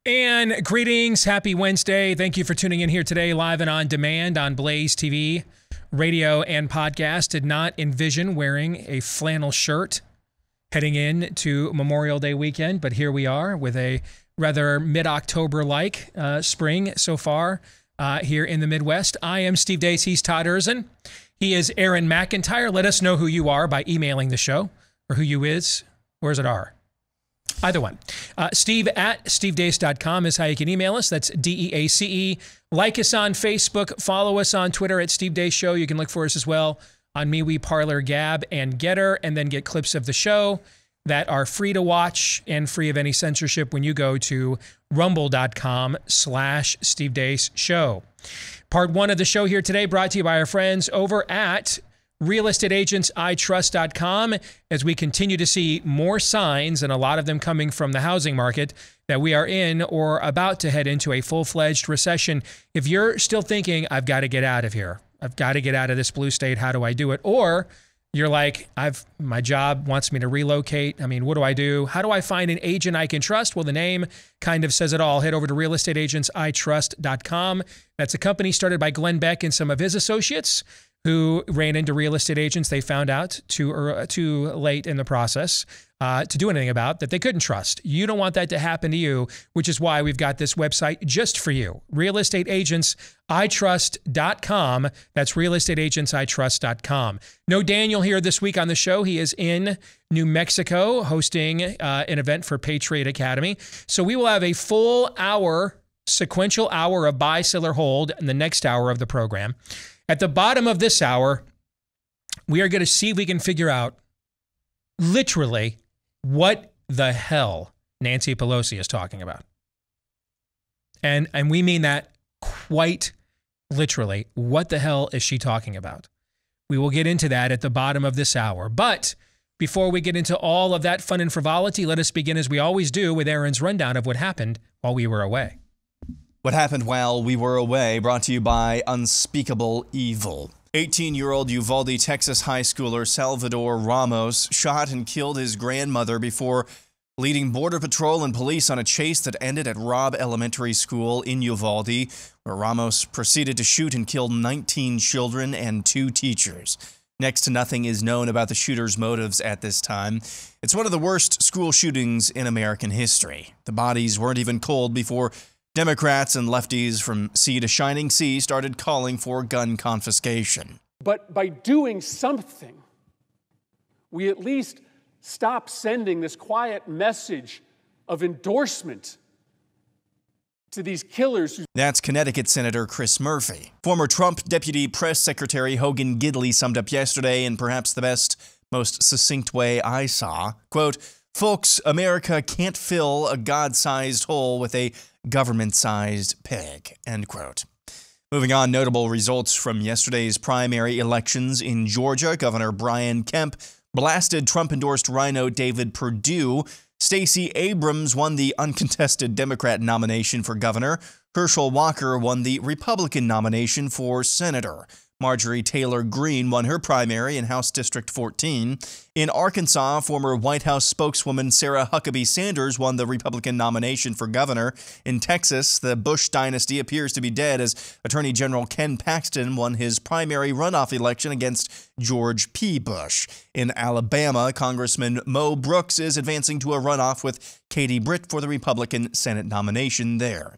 And greetings. Happy Wednesday. Thank you for tuning in here today, live and on demand on Blaze TV, radio, and podcast. Did not envision wearing a flannel shirt heading in to Memorial Day weekend, but here we are with a rather mid-October-like spring so far here in the Midwest. I am Steve Deace. He's Todd Erzin. He is Aaron McIntyre. Let us know who you are by emailing the show, or who you is. Where's it are? Either one. Steve at stevedeace.com is how you can email us. That's DEACE. Like us on Facebook. Follow us on Twitter at Steve Deace Show. You can look for us as well on MeWe, Parler, Gab, and Getter, and then get clips of the show that are free to watch and free of any censorship when you go to rumble.com/Steve Deace Show. Part one of the show here today brought to you by our friends over at realestateagentsitrust.com, as we continue to see more signs, and a lot of them coming from the housing market, that we are in or about to head into a full-fledged recession. If you're still thinking, I've got to get out of here, I've got to get out of this blue state, how do I do it? Or you're like, my job wants me to relocate. I mean, what do I do? How do I find an agent I can trust? Well, the name kind of says it all. Head over to realestateagentsitrust.com. That's a company started by Glenn Beck and some of his associates who ran into real estate agents they found out too late in the process to do anything about, that they couldn't trust. You don't want that to happen to you, which is why we've got this website just for you. realestateagentsitrust.com. That's realestateagentsitrust.com. No Daniel here this week on the show. He is in New Mexico hosting an event for Patriot Academy. So we will have a full hour, sequential hour of buy, sell, or hold in the next hour of the program. At the bottom of this hour, we are going to see if we can figure out literally what the hell Nancy Pelosi is talking about. And we mean that quite literally. What the hell is she talking about? We will get into that at the bottom of this hour. But before we get into all of that fun and frivolity, let us begin as we always do with Aaron's rundown of what happened while we were away. What happened while we were away, brought to you by Unspeakable Evil. 18-year-old Uvalde, Texas high schooler Salvador Ramos shot and killed his grandmother before leading Border Patrol and police on a chase that ended at Robb Elementary School in Uvalde, where Ramos proceeded to shoot and kill 19 children and 2 teachers. Next to nothing is known about the shooter's motives at this time. It's one of the worst school shootings in American history. The bodies weren't even cold before Democrats and lefties from sea to shining sea started calling for gun confiscation. But by doing something, we at least stop sending this quiet message of endorsement to these killers. That's Connecticut Senator Chris Murphy. Former Trump Deputy Press Secretary Hogan Gidley summed up yesterday in perhaps the best, most succinct way I saw. Quote, "Folks, America can't fill a God-sized hole with a government-sized peg," end quote. Moving on, notable results from yesterday's primary elections in Georgia. Governor Brian Kemp blasted Trump-endorsed rhino David Perdue. Stacey Abrams won the uncontested Democrat nomination for governor. Herschel Walker won the Republican nomination for senator. Marjorie Taylor Greene won her primary in House District 14. In Arkansas, former White House spokeswoman Sarah Huckabee Sanders won the Republican nomination for governor. In Texas, the Bush dynasty appears to be dead as Attorney General Ken Paxton won his primary runoff election against George P. Bush. In Alabama, Congressman Mo Brooks is advancing to a runoff with Katie Britt for the Republican Senate nomination there.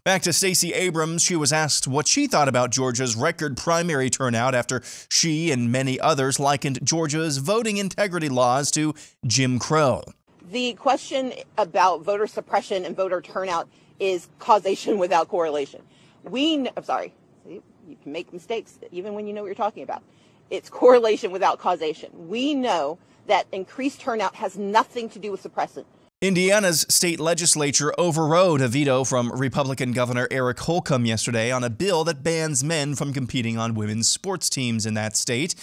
Back to Stacey Abrams. She was asked what she thought about Georgia's record primary turnout after she and many others likened Georgia's voting integrity laws to Jim Crow. The question about voter suppression and voter turnout is causation without correlation. I'm sorry, you can make mistakes even when you know what you're talking about. It's correlation without causation. We know that increased turnout has nothing to do with suppression. Indiana's state legislature overrode a veto from Republican Governor Eric Holcomb yesterday on a bill that bans men from competing on women's sports teams in that state.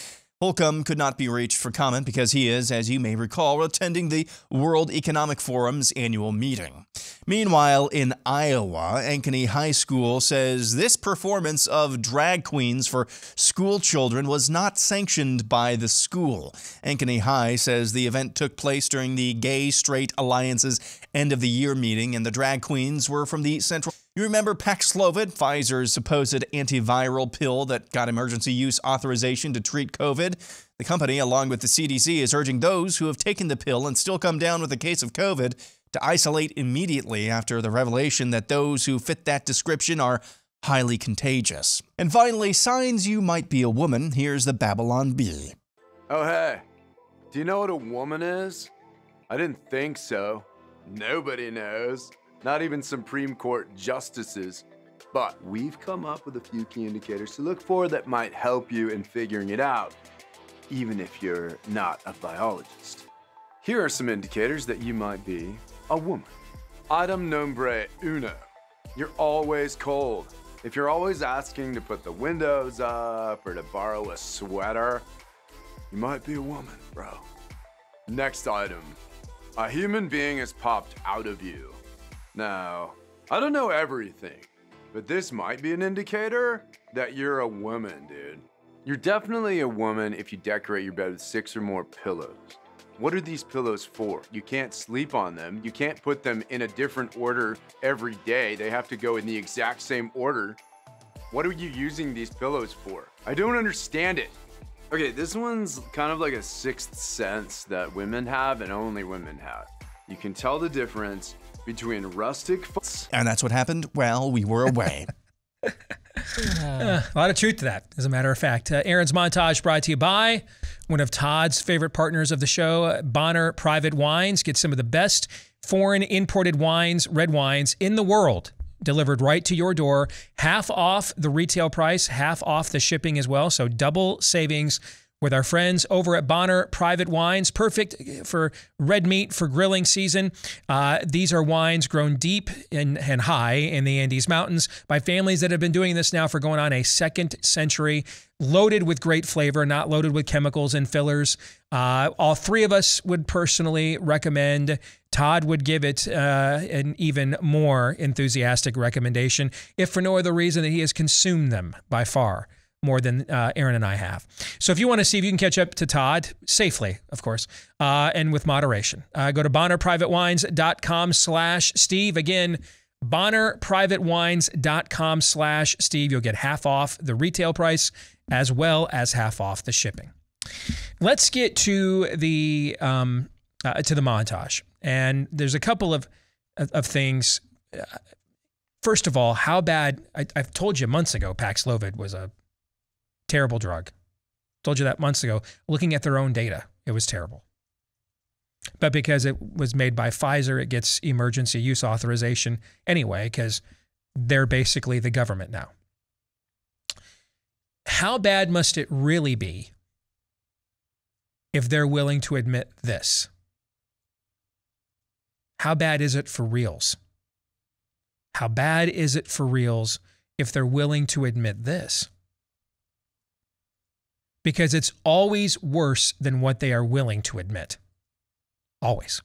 Holcomb could not be reached for comment because he is, as you may recall, attending the World Economic Forum's annual meeting. Meanwhile, in Iowa, Ankeny High School says this performance of drag queens for school children was not sanctioned by the school. Ankeny High says the event took place during the Gay Straight Alliance's end-of-the-year meeting, and the drag queens were from the Central... You remember Paxlovid, Pfizer's supposed antiviral pill that got emergency use authorization to treat COVID? The company, along with the CDC, is urging those who have taken the pill and still come down with a case of COVID to isolate immediately after the revelation that those who fit that description are highly contagious. And finally, signs you might be a woman. Here's the Babylon Bee. Oh, hey, do you know what a woman is? I didn't think so. Nobody knows. Not even Supreme Court justices. But we've come up with a few key indicators to look for that might help you in figuring it out, even if you're not a biologist. Here are some indicators that you might be a woman. Item nombre uno. You're always cold. If you're always asking to put the windows up or to borrow a sweater, you might be a woman, bro. Next item. A human being has popped out of you. Now, I don't know everything, but this might be an indicator that you're a woman, dude. You're definitely a woman if you decorate your bed with 6 or more pillows. What are these pillows for? You can't sleep on them. You can't put them in a different order every day. They have to go in the exact same order. What are you using these pillows for? I don't understand it. Okay, this one's kind of like a sixth sense that women have and only women have. You can tell the difference between rustic... And that's what happened while we were away. A lot of truth to that, as a matter of fact. Aaron's Montage brought to you by one of Todd's favorite partners of the show, Bonner Private Wines. Get some of the best foreign imported wines, red wines in the world, delivered right to your door. Half off the retail price, half off the shipping as well. So double savings with our friends over at Bonner Private Wines. Perfect for red meat for grilling season. These are wines grown deep and high in the Andes Mountains by families that have been doing this now for going on a second century, loaded with great flavor, not loaded with chemicals and fillers. All three of us would personally recommend. Todd would give it an even more enthusiastic recommendation, if for no other reason that he has consumed them by far more than Aaron and I have. So if you want to see if you can catch up to Todd, safely, of course, and with moderation, go to BonnerPrivateWines.com/Steve. Again, BonnerPrivateWines.com/Steve. You'll get half off the retail price as well as half off the shipping. Let's get to the montage. And there's a couple of things. First of all, how bad, I've told you months ago, Paxlovid was a terrible drug. Told you that months ago. Looking at their own data, it was terrible. But because it was made by Pfizer, it gets emergency use authorization anyway, because they're basically the government now. How bad must it really be if they're willing to admit this? How bad is it for reals? How bad is it for reals if they're willing to admit this? Because it's always worse than what they are willing to admit. Always.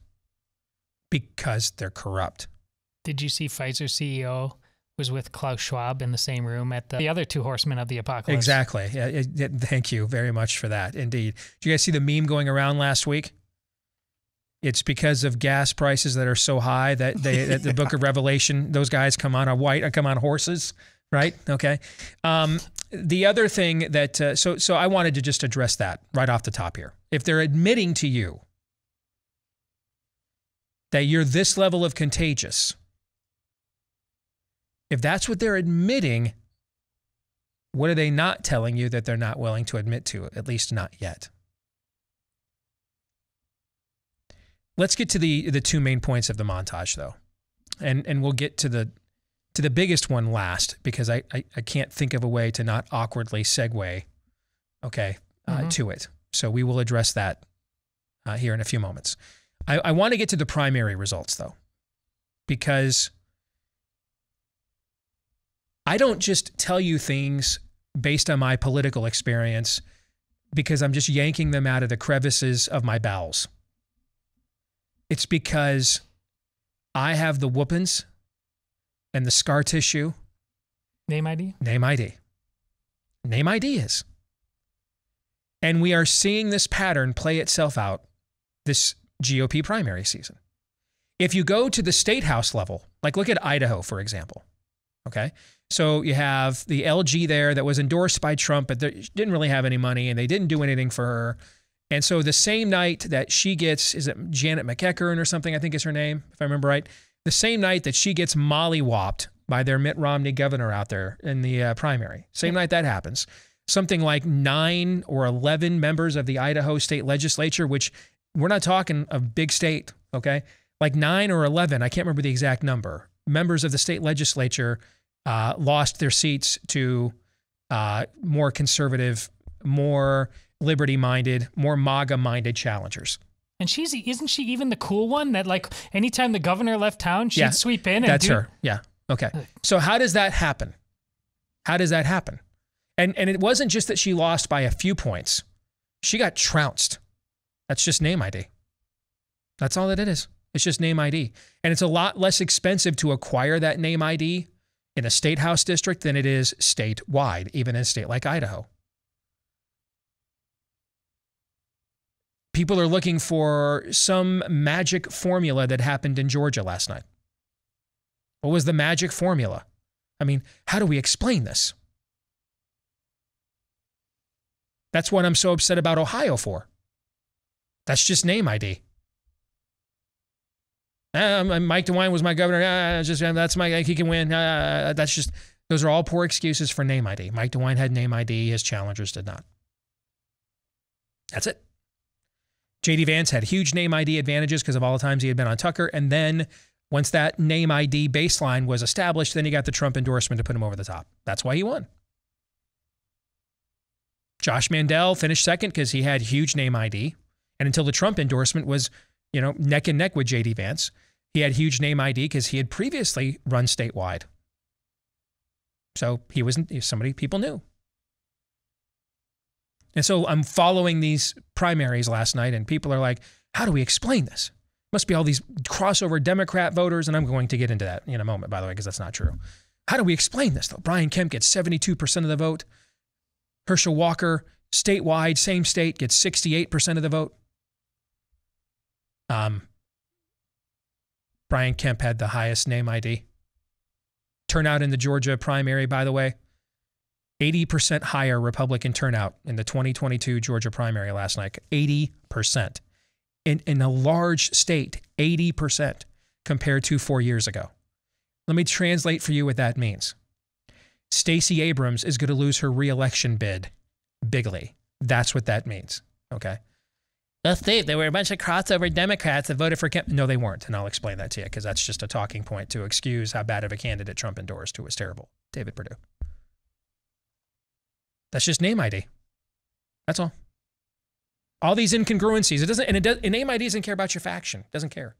Because they're corrupt. Did you see Pfizer CEO was with Klaus Schwab in the same room at the other two horsemen of the apocalypse? Exactly. Thank you very much for that. Indeed. Did you guys see the meme going around last week? It's because of gas prices that are so high that at the Book of Revelation, those guys come on horses, right? Okay. The other thing that, so I wanted to just address that right off the top here. If they're admitting to you that you're this level of contagious, if that's what they're admitting, what are they not telling you that they're not willing to admit to, at least not yet? Let's get to the two main points of the montage, though, and we'll get to the biggest one last, because I can't think of a way to not awkwardly segue, to it. So we will address that here in a few moments. I want to get to the primary results, though, because I don't just tell you things based on my political experience because I'm just yanking them out of the crevices of my bowels. It's because I have the whoopings and the scar tissue. Name ID? Name ID. Name ID is. And we are seeing this pattern play itself out this GOP primary season. If you go to the state house level, like look at Idaho, for example, okay? So you have the LG there that was endorsed by Trump, but they didn't really have any money and they didn't do anything for her. And so the same night that she gets, is it Janet McEachern or something, I think is her name, if I remember right, the same night that she gets mollywopped by their Mitt Romney governor out there in the primary, same night that happens, something like 9 or 11 members of the Idaho state legislature, which we're not talking a big state, okay? Like 9 or 11, I can't remember the exact number, members of the state legislature lost their seats to more conservative, more liberty-minded, more MAGA-minded challengers. And isn't she even the cool one that, like, anytime the governor left town, she'd sweep in? That's her. Yeah. Okay. So how does that happen? How does that happen? And it wasn't just that she lost by a few points. She got trounced. That's just name ID. That's all that it is. It's just name ID. And it's a lot less expensive to acquire that name ID in a state house district than it is statewide, even in a state like Idaho. People are looking for some magic formula that happened in Georgia last night. What was the magic formula? I mean, how do we explain this? That's what I'm so upset about Ohio for. That's just name ID. Mike DeWine was my governor. That's he can win. That's just, those are all poor excuses for name ID. Mike DeWine had name ID. His challengers did not. That's it. J.D. Vance had huge name ID advantages because of all the times he had been on Tucker. And then once that name ID baseline was established, then he got the Trump endorsement to put him over the top. That's why he won. Josh Mandel finished second because he had huge name ID. And until the Trump endorsement was, neck and neck with J.D. Vance, he had huge name ID because he had previously run statewide. So he was somebody people knew. And so I'm following these primaries last night, and people are like, how do we explain this? Must be all these crossover Democrat voters, and I'm going to get into that in a moment, by the way, because that's not true. How do we explain this, though? Brian Kemp gets 72% of the vote. Herschel Walker, statewide, same state, gets 68% of the vote. Brian Kemp had the highest name ID. Turnout in the Georgia primary, by the way, 80% higher Republican turnout in the 2022 Georgia primary last night. 80%. In a large state, 80% compared to 4 years ago. Let me translate for you what that means. Stacey Abrams is going to lose her re-election bid bigly. That's what that means. Okay. Well, Steve, there were a bunch of crossover Democrats that voted for Kemp. No, they weren't. And I'll explain that to you because that's just a talking point to excuse how bad of a candidate Trump endorsed, who was terrible. David Perdue. That's just name ID. That's all. All these incongruencies. Name ID doesn't care about your faction. It doesn't care.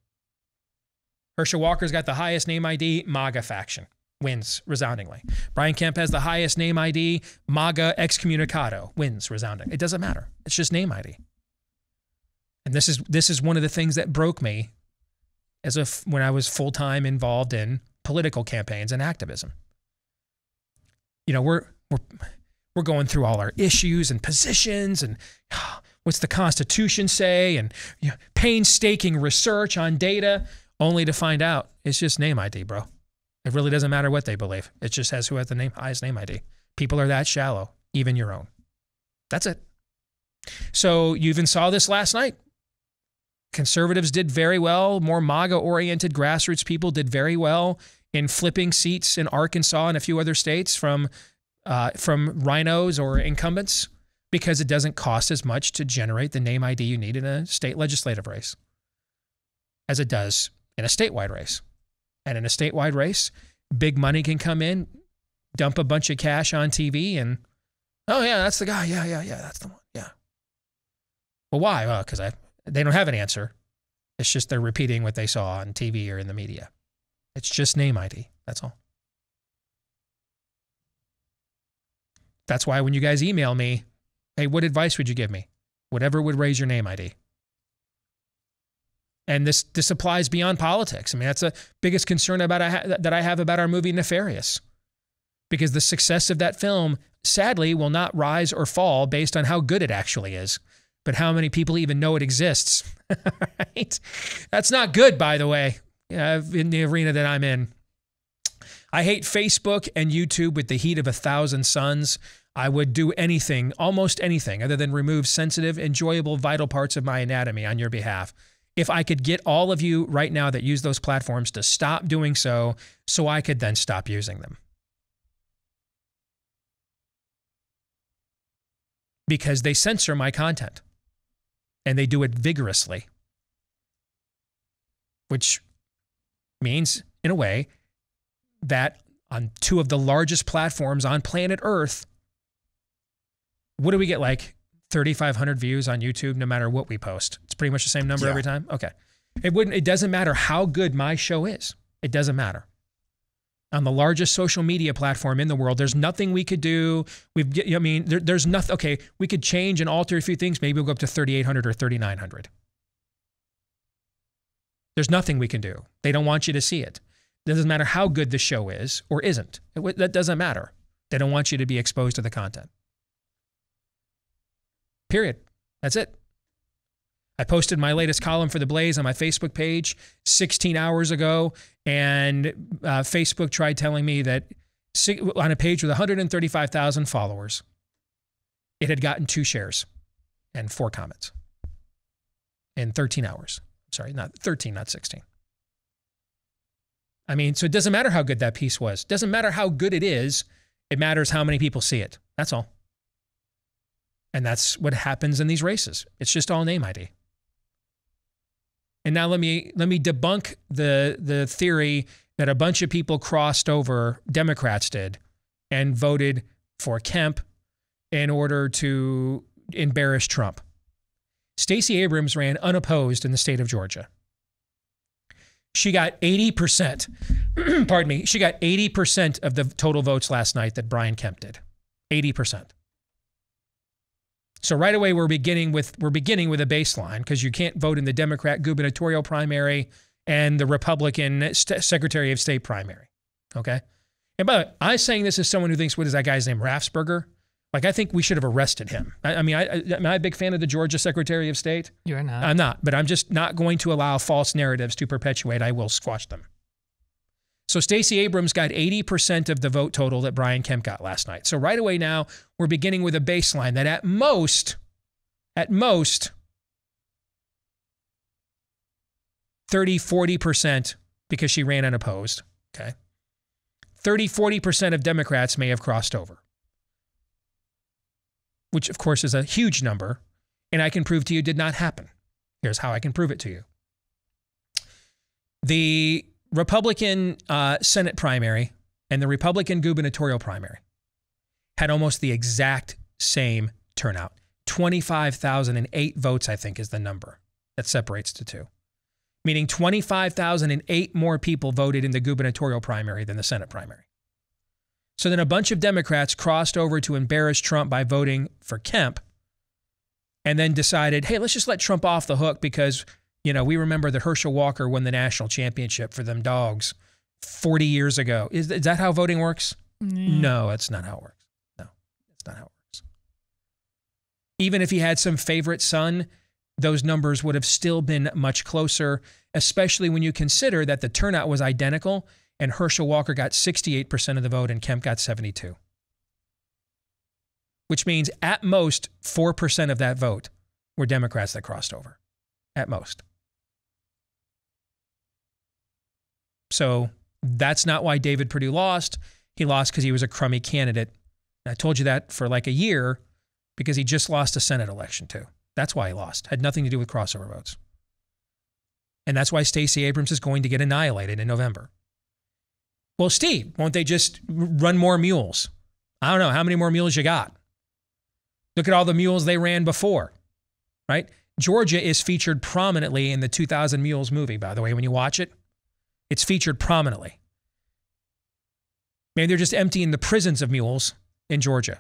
Herschel Walker's got the highest name ID, MAGA faction. Wins resoundingly. Brian Kemp has the highest name ID, MAGA excommunicado. Wins resounding. It doesn't matter. It's just name ID. And this is one of the things that broke me when I was full-time involved in political campaigns and activism. We're going through all our issues and positions and what's the Constitution say and painstaking research on data, only to find out it's just name ID, bro. It really doesn't matter what they believe. It just has who has the highest name ID. People are that shallow, even your own. That's it. So you even saw this last night. Conservatives did very well. More MAGA-oriented grassroots people did very well in flipping seats in Arkansas and a few other states from rhinos or incumbents because it doesn't cost as much to generate the name ID you need in a state legislative race as it does in a statewide race. And in a statewide race, big money can come in, dump a bunch of cash on TV, and, oh, yeah, that's the guy. Yeah, that's the one. Yeah. Well, why? Well, because they don't have an answer. It's just they're repeating what they saw on TV or in the media. It's just name ID. That's all. That's why when you guys email me Hey, what advice would you give me? Whatever would raise your name ID. And this applies beyond politics. I mean, that's the biggest concern that I have about our movie Nefarious. Because the success of that film, sadly, will not rise or fall based on how good it actually is, but how many people even know it exists. Right? That's not good, by the way, in the arena that I'm in. I hate Facebook and YouTube with the heat of 1,000 suns. I would do anything, almost anything, other than remove sensitive, enjoyable, vital parts of my anatomy on your behalf. If I could get all of you right now that use those platforms to stop doing so I could then stop using them. Because they censor my content. And they do it vigorously. Which means, in a way, that on two of the largest platforms on planet Earth, what do we get, like 3,500 views on YouTube no matter what we post? It's pretty much the same number every time? Okay. It doesn't matter how good my show is. It doesn't matter. On the largest social media platform in the world, there's nothing we could do. There's nothing. Okay, we could change and alter a few things. Maybe we'll go up to 3,800 or 3,900. There's nothing we can do. They don't want you to see it. It doesn't matter how good the show is or isn't. That doesn't matter. They don't want you to be exposed to the content. Period. That's it. I posted my latest column for The Blaze on my Facebook page 16 hours ago, and Facebook tried telling me that on a page with 135,000 followers, it had gotten 2 shares and 4 comments in 13 hours. Sorry, not 13, not 16. I mean, so it doesn't matter how good that piece was. It doesn't matter how good it is. It matters how many people see it. That's all. And that's what happens in these races. It's just all name ID. And now let me debunk the theory that a bunch of people crossed over, Democrats did, and voted for Kemp in order to embarrass Trump. Stacey Abrams ran unopposed in the state of Georgia. She got 80%, pardon me, she got 80% of the total votes last night that Brian Kemp did. 80%. So right away, we're beginning with a baseline, because you can't vote in the Democrat gubernatorial primary and the Republican Secretary of State primary. Okay? And by the way, I'm saying this as someone who thinks, what is that guy's name, Raffensperger? Like, I think we should have arrested him. Am I a big fan of the Georgia Secretary of State? You're not. I'm not, but I'm just not going to allow false narratives to perpetuate. I will squash them. So Stacey Abrams got 80% of the vote total that Brian Kemp got last night. So right away now, we're beginning with a baseline that at most, 30-40%, because she ran unopposed, okay? 30-40% of Democrats may have crossed over, which of course is a huge number, and I can prove to you did not happen. Here's how I can prove it to you. The Republican Senate primary and the Republican gubernatorial primary had almost the exact same turnout. 25,008 votes, I think, is the number that separates the two. Meaning 25,008 more people voted in the gubernatorial primary than the Senate primary. So then a bunch of Democrats crossed over to embarrass Trump by voting for Kemp, and then decided, hey, let's just let Trump off the hook because, you know, we remember that Herschel Walker won the national championship for them dogs 40 years ago. Is that how voting works? No, that's not how it works. No, that's not how it works. Even if he had some favorite son, those numbers would have still been much closer, especially when you consider that the turnout was identical and Herschel Walker got 68% of the vote and Kemp got 72%. Which means at most 4% of that vote were Democrats that crossed over. At most. So that's not why David Perdue lost. He lost because he was a crummy candidate. And I told you that for like a year because he just lost a Senate election too. That's why he lost. Had nothing to do with crossover votes. And that's why Stacey Abrams is going to get annihilated in November. Well, Steve, won't they just run more mules? I don't know. How many more mules you got? Look at all the mules they ran before, right? Georgia is featured prominently in the 2000 Mules movie, by the way. When you watch it, it's featured prominently. Maybe they're just emptying the prisons of mules in Georgia.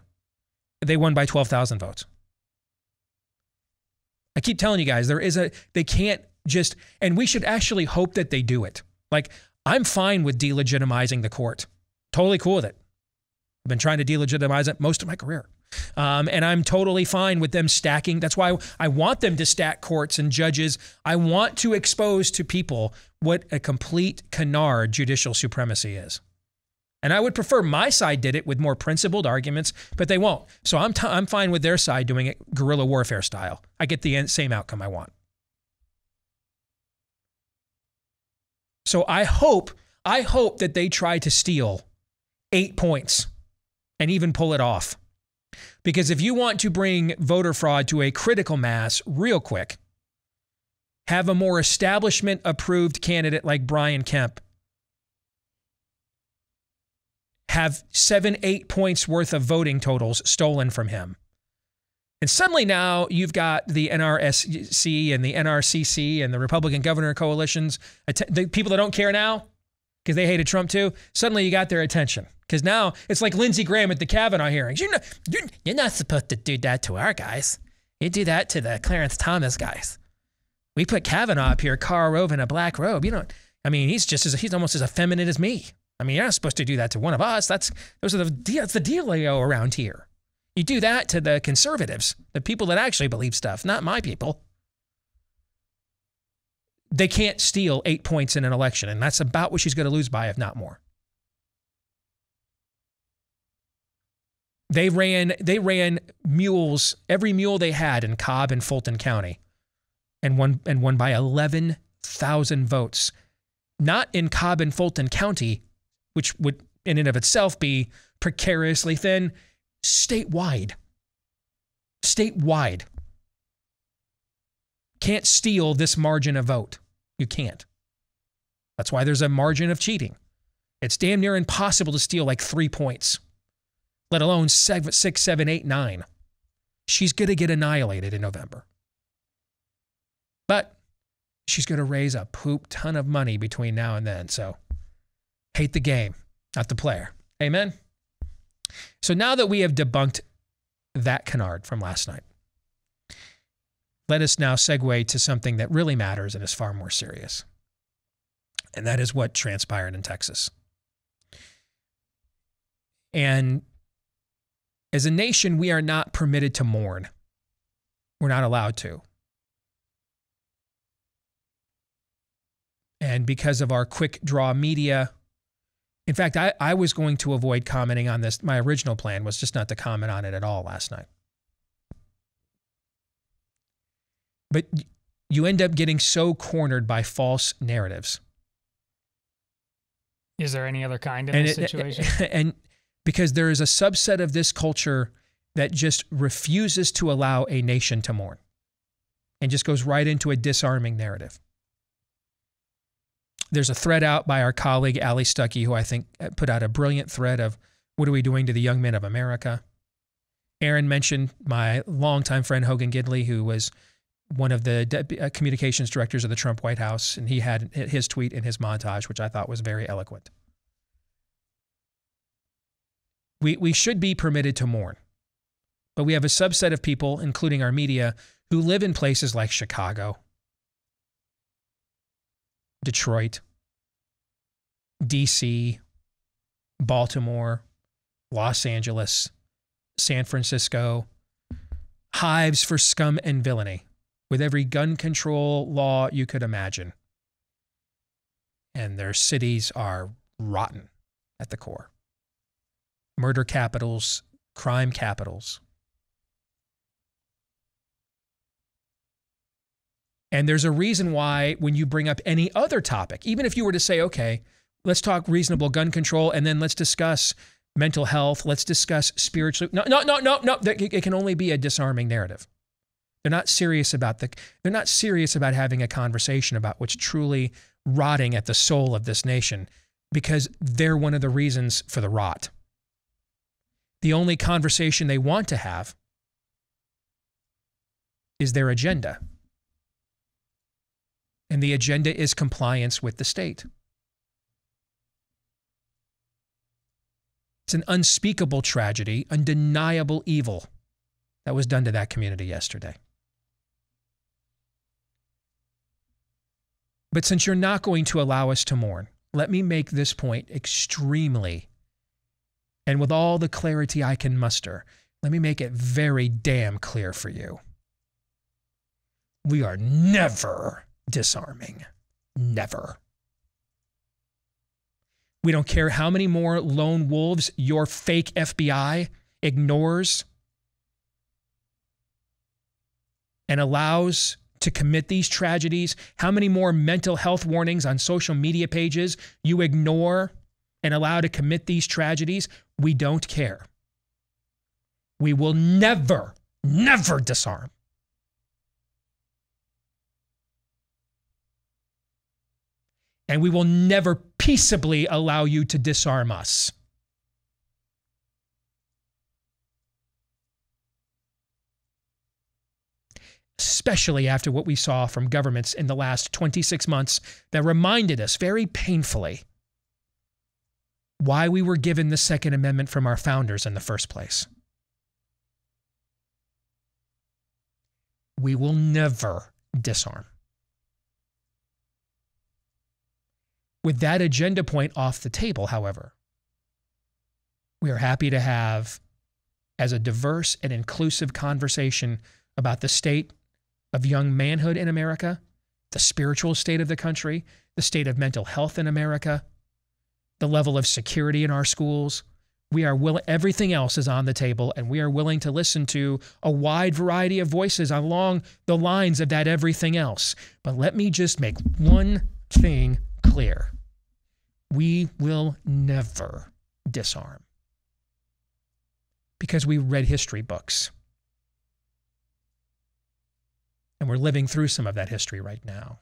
They won by 12,000 votes. I keep telling you guys, they can't just, and we should actually hope that they do it. Like, I'm fine with delegitimizing the court. Totally cool with it. I've been trying to delegitimize it most of my career. And I'm totally fine with them stacking. That's why I want them to stack courts and judges. I want to expose to people what a complete canard judicial supremacy is. And I would prefer my side did it with more principled arguments, but they won't. So I'm fine with their side doing it guerrilla warfare style. I get the same outcome I want. So I hope that they try to steal 8 points and even pull it off. Because if you want to bring voter fraud to a critical mass real quick, have a more establishment-approved candidate like Brian Kemp have 7-8 points worth of voting totals stolen from him. And suddenly now you've got the NRSC and the NRCC and the Republican governor coalitions, the people that don't care now because they hated Trump too, suddenly you got their attention. Because now it's like Lindsey Graham at the Kavanaugh hearings. You're not supposed to do that to our guys. You do that to the Clarence Thomas guys. We put Kavanaugh up here, Karl Rove in a black robe. He's almost as effeminate as me. I mean, you're not supposed to do that to one of us. That's the dealio around here. You do that to the conservatives, the people that actually believe stuff, not my people. They can't steal 8 points in an election, and that's about what she's going to lose by, if not more. They ran mules, every mule they had in Cobb and Fulton County, and won by 11,000 votes. Not in Cobb and Fulton County, which would in and of itself be precariously thin, statewide. Statewide. Can't steal this margin of vote. You can't. That's why there's a margin of cheating. It's damn near impossible to steal like 3 points, let alone 6, 7, 8, 9. She's going to get annihilated in November. But she's going to raise a poop ton of money between now and then. So hate the game, not the player. Amen? So now that we have debunked that canard from last night, let us now segue to something that really matters and is far more serious. And that is what transpired in Texas. And as a nation, we are not permitted to mourn. We're not allowed to. And because of our quick draw media, in fact, I was going to avoid commenting on this. My original plan was just not to comment on it at all last night. But you end up getting so cornered by false narratives. Is there any other kind in this situation? And because there is a subset of this culture that just refuses to allow a nation to mourn and just goes right into a disarming narrative. There's a thread out by our colleague, Ali Stuckey, who I think put out a brilliant thread of what are we doing to the young men of America. Aaron mentioned my longtime friend, Hogan Gidley, who was one of the communications directors of the Trump White House, and he had his tweet in his montage, which I thought was very eloquent. We should be permitted to mourn, but we have a subset of people, including our media, who live in places like Chicago, Detroit, DC, Baltimore, Los Angeles, San Francisco, hives for scum and villainy, with every gun control law you could imagine. And their cities are rotten at the core. Murder capitals, crime capitals. And there's a reason why when you bring up any other topic, even if you were to say, okay, let's talk reasonable gun control and then let's discuss mental health, let's discuss spiritual. No. It can only be a disarming narrative. They're not serious about having a conversation about what's truly rotting at the soul of this nation, because they're one of the reasons for the rot. The only conversation they want to have is their agenda. And the agenda is compliance with the state. It's an unspeakable tragedy, undeniable evil that was done to that community yesterday. But since you're not going to allow us to mourn, let me make this point extremely, and with all the clarity I can muster, let me make it very damn clear for you. We are never disarming. Never. We don't care how many more lone wolves your fake FBI ignores and allows to commit these tragedies, how many more mental health warnings on social media pages you ignore and allow to commit these tragedies. We don't care. We will never, never disarm. And we will never peaceably allow you to disarm us. Especially after what we saw from governments in the last 26 months that reminded us very painfully why we were given the Second Amendment from our founders in the first place. We will never disarm. With that agenda point off the table, however, we are happy to have as a diverse and inclusive conversation about the state of young manhood in America, the spiritual state of the country, the state of mental health in America, the level of security in our schools. We are willing, everything else is on the table, and we are willing to listen to a wide variety of voices along the lines of that everything else. But let me just make one thing clear. We will never disarm because we read history books. And we're living through some of that history right now.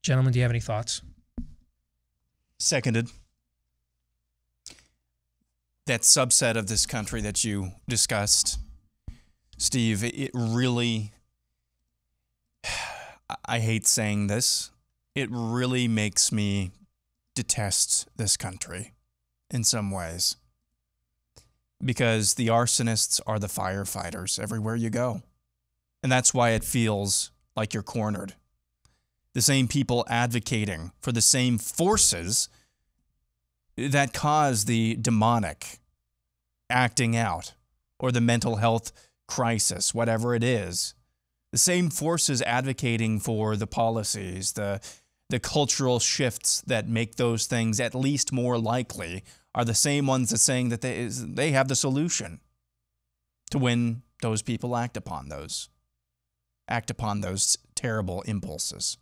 Gentlemen, do you have any thoughts? Seconded. That subset of this country that you discussed, Steve, it really, I hate saying this, it really makes me detest this country in some ways. Because the arsonists are the firefighters everywhere you go. And that's why it feels like you're cornered. The same people advocating for the same forces that cause the demonic acting out or the mental health crisis, whatever it is. The same forces advocating for the policies, the cultural shifts that make those things at least more likely are the same ones that saying that they have the solution to when those people act upon those terrible impulses.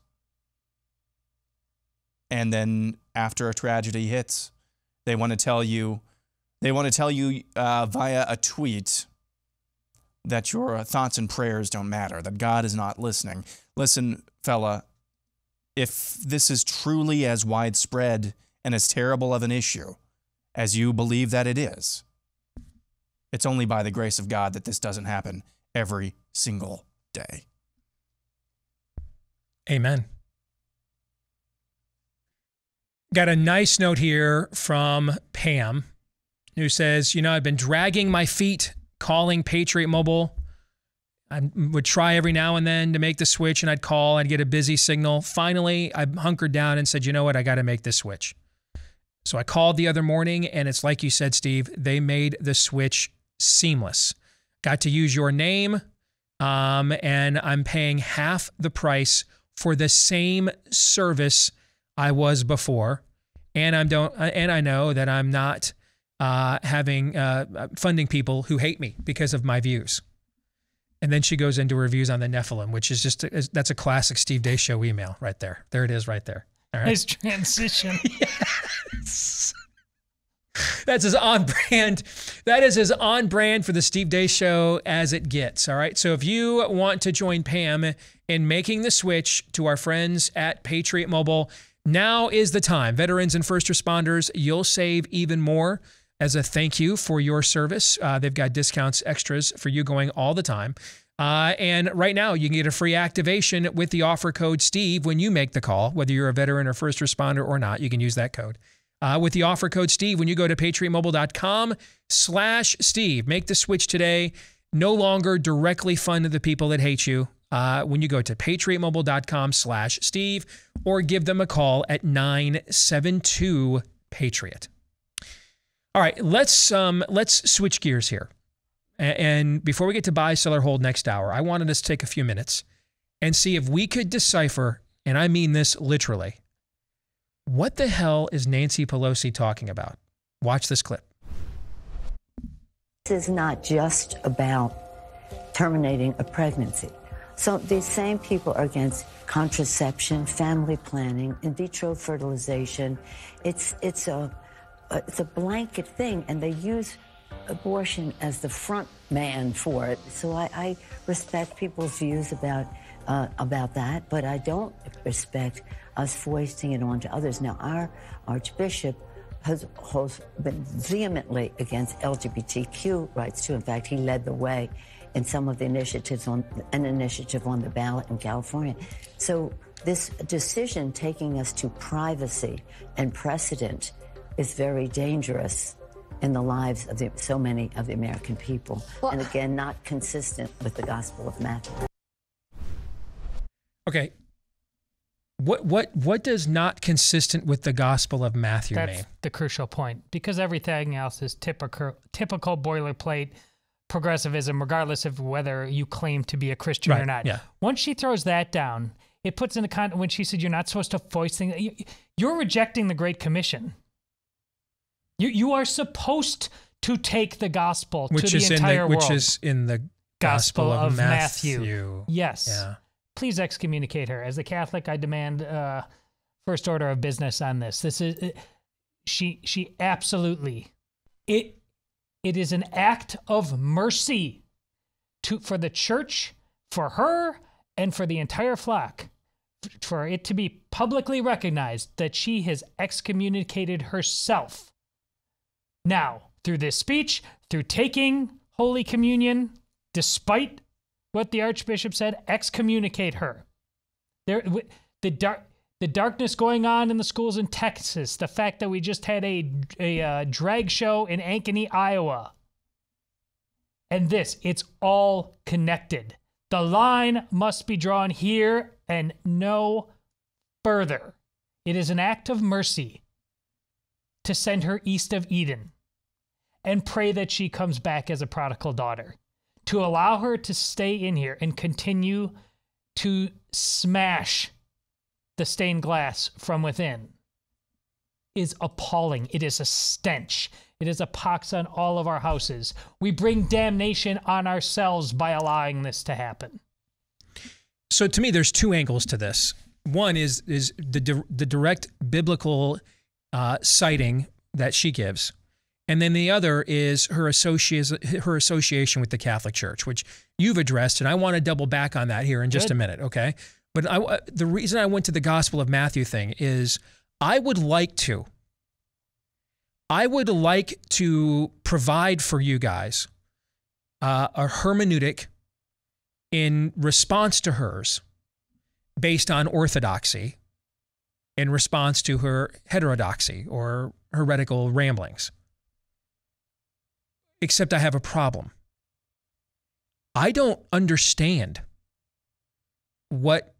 And then after a tragedy hits, they want to tell you via a tweet that your thoughts and prayers don't matter, that God is not listening. Listen, fella, if this is truly as widespread and as terrible of an issue as you believe that it is, it's only by the grace of God that this doesn't happen every single day. Amen. Got a nice note here from Pam, who says, I've been dragging my feet calling Patriot Mobile. I would try every now and then to make the switch, and I'd call, I'd get a busy signal. Finally, I hunkered down and said, you know what, I got to make this switch. So I called the other morning, and it's like you said, Steve, they made the switch seamless. Got to use your name, and I'm paying half the price for the same service I was before. And I know that I'm not funding people who hate me because of my views. And then she goes into reviews on the Nephilim, which is that's a classic Steve Deace Show email right there. There it is right there. All right. Nice transition. Yes. That's as on brand. That is as on brand for the Steve Deace Show as it gets. All right. So if you want to join Pam in making the switch to our friends at Patriot Mobile, now is the time. Veterans and first responders, you'll save even more as a thank you for your service. They've got discounts, extras for you going all the time. And right now, you can get a free activation with the offer code STEVE when you make the call, whether you're a veteran or first responder or not. You can use that code. With the offer code STEVE, when you go to patriotmobile.com/Steve, make the switch today. No longer directly fund the people that hate you. when you go to patriotmobile.com/Steve or give them a call at 972-PATRIOT. All right, let's switch gears here. And before we get to buy, sell, or hold next hour, I wanted us to take a few minutes and see if we could decipher, and I mean this literally, what the hell is Nancy Pelosi talking about? Watch this clip. This is not just about terminating a pregnancy. So these same people are against contraception, family planning, in vitro fertilization. It's a blanket thing, and they use abortion as the front man for it. So I respect people's views about that, but I don't respect us foisting it onto others. Now, our Archbishop has been vehemently against LGBTQ rights too. In fact, he led the way in some of the initiatives on the ballot in California. So this decision taking us to privacy and precedent is very dangerous in the lives of so many of the American people. Well, and again, not consistent with the Gospel of Matthew. Okay. What does not consistent with the Gospel of Matthew mean? That's the crucial point, because everything else is typical boilerplate progressivism, regardless of whether you claim to be a Christian or not. Yeah. Once she throws that down, it puts in the when she said you're not supposed to foist things, you're rejecting the Great Commission. You are supposed to take the gospel to the entire world. Which is in the Gospel of Matthew. Yes. Yeah. Please excommunicate her. As a Catholic, I demand first order of business on this. This is she absolutely it is an act of mercy for the church, for her, and for the entire flock, for it to be publicly recognized that she has excommunicated herself. Now, through this speech, through taking Holy Communion, despite what the Archbishop said, excommunicate her. The darkness going on in the schools in Texas, the fact that we just had a drag show in Ankeny, Iowa, and it's all connected. The line must be drawn here and no further. It is an act of mercy to send her east of Eden and pray that she comes back as a prodigal daughter. To allow her to stay in here and continue to smash the stained glass from within is appalling. It is a stench. It is a pox on all of our houses. We bring damnation on ourselves by allowing this to happen. So to me, there's two angles to this. One is the direct biblical citing that she gives. And then the other is her association with the Catholic Church, which you've addressed, and I want to double back on that here in just a minute, okay? But the reason I went to the Gospel of Matthew thing is I would like to provide for you guys a hermeneutic in response to hers based on orthodoxy, in response to her heterodoxy or heretical ramblings. Except I have a problem. I don't understand what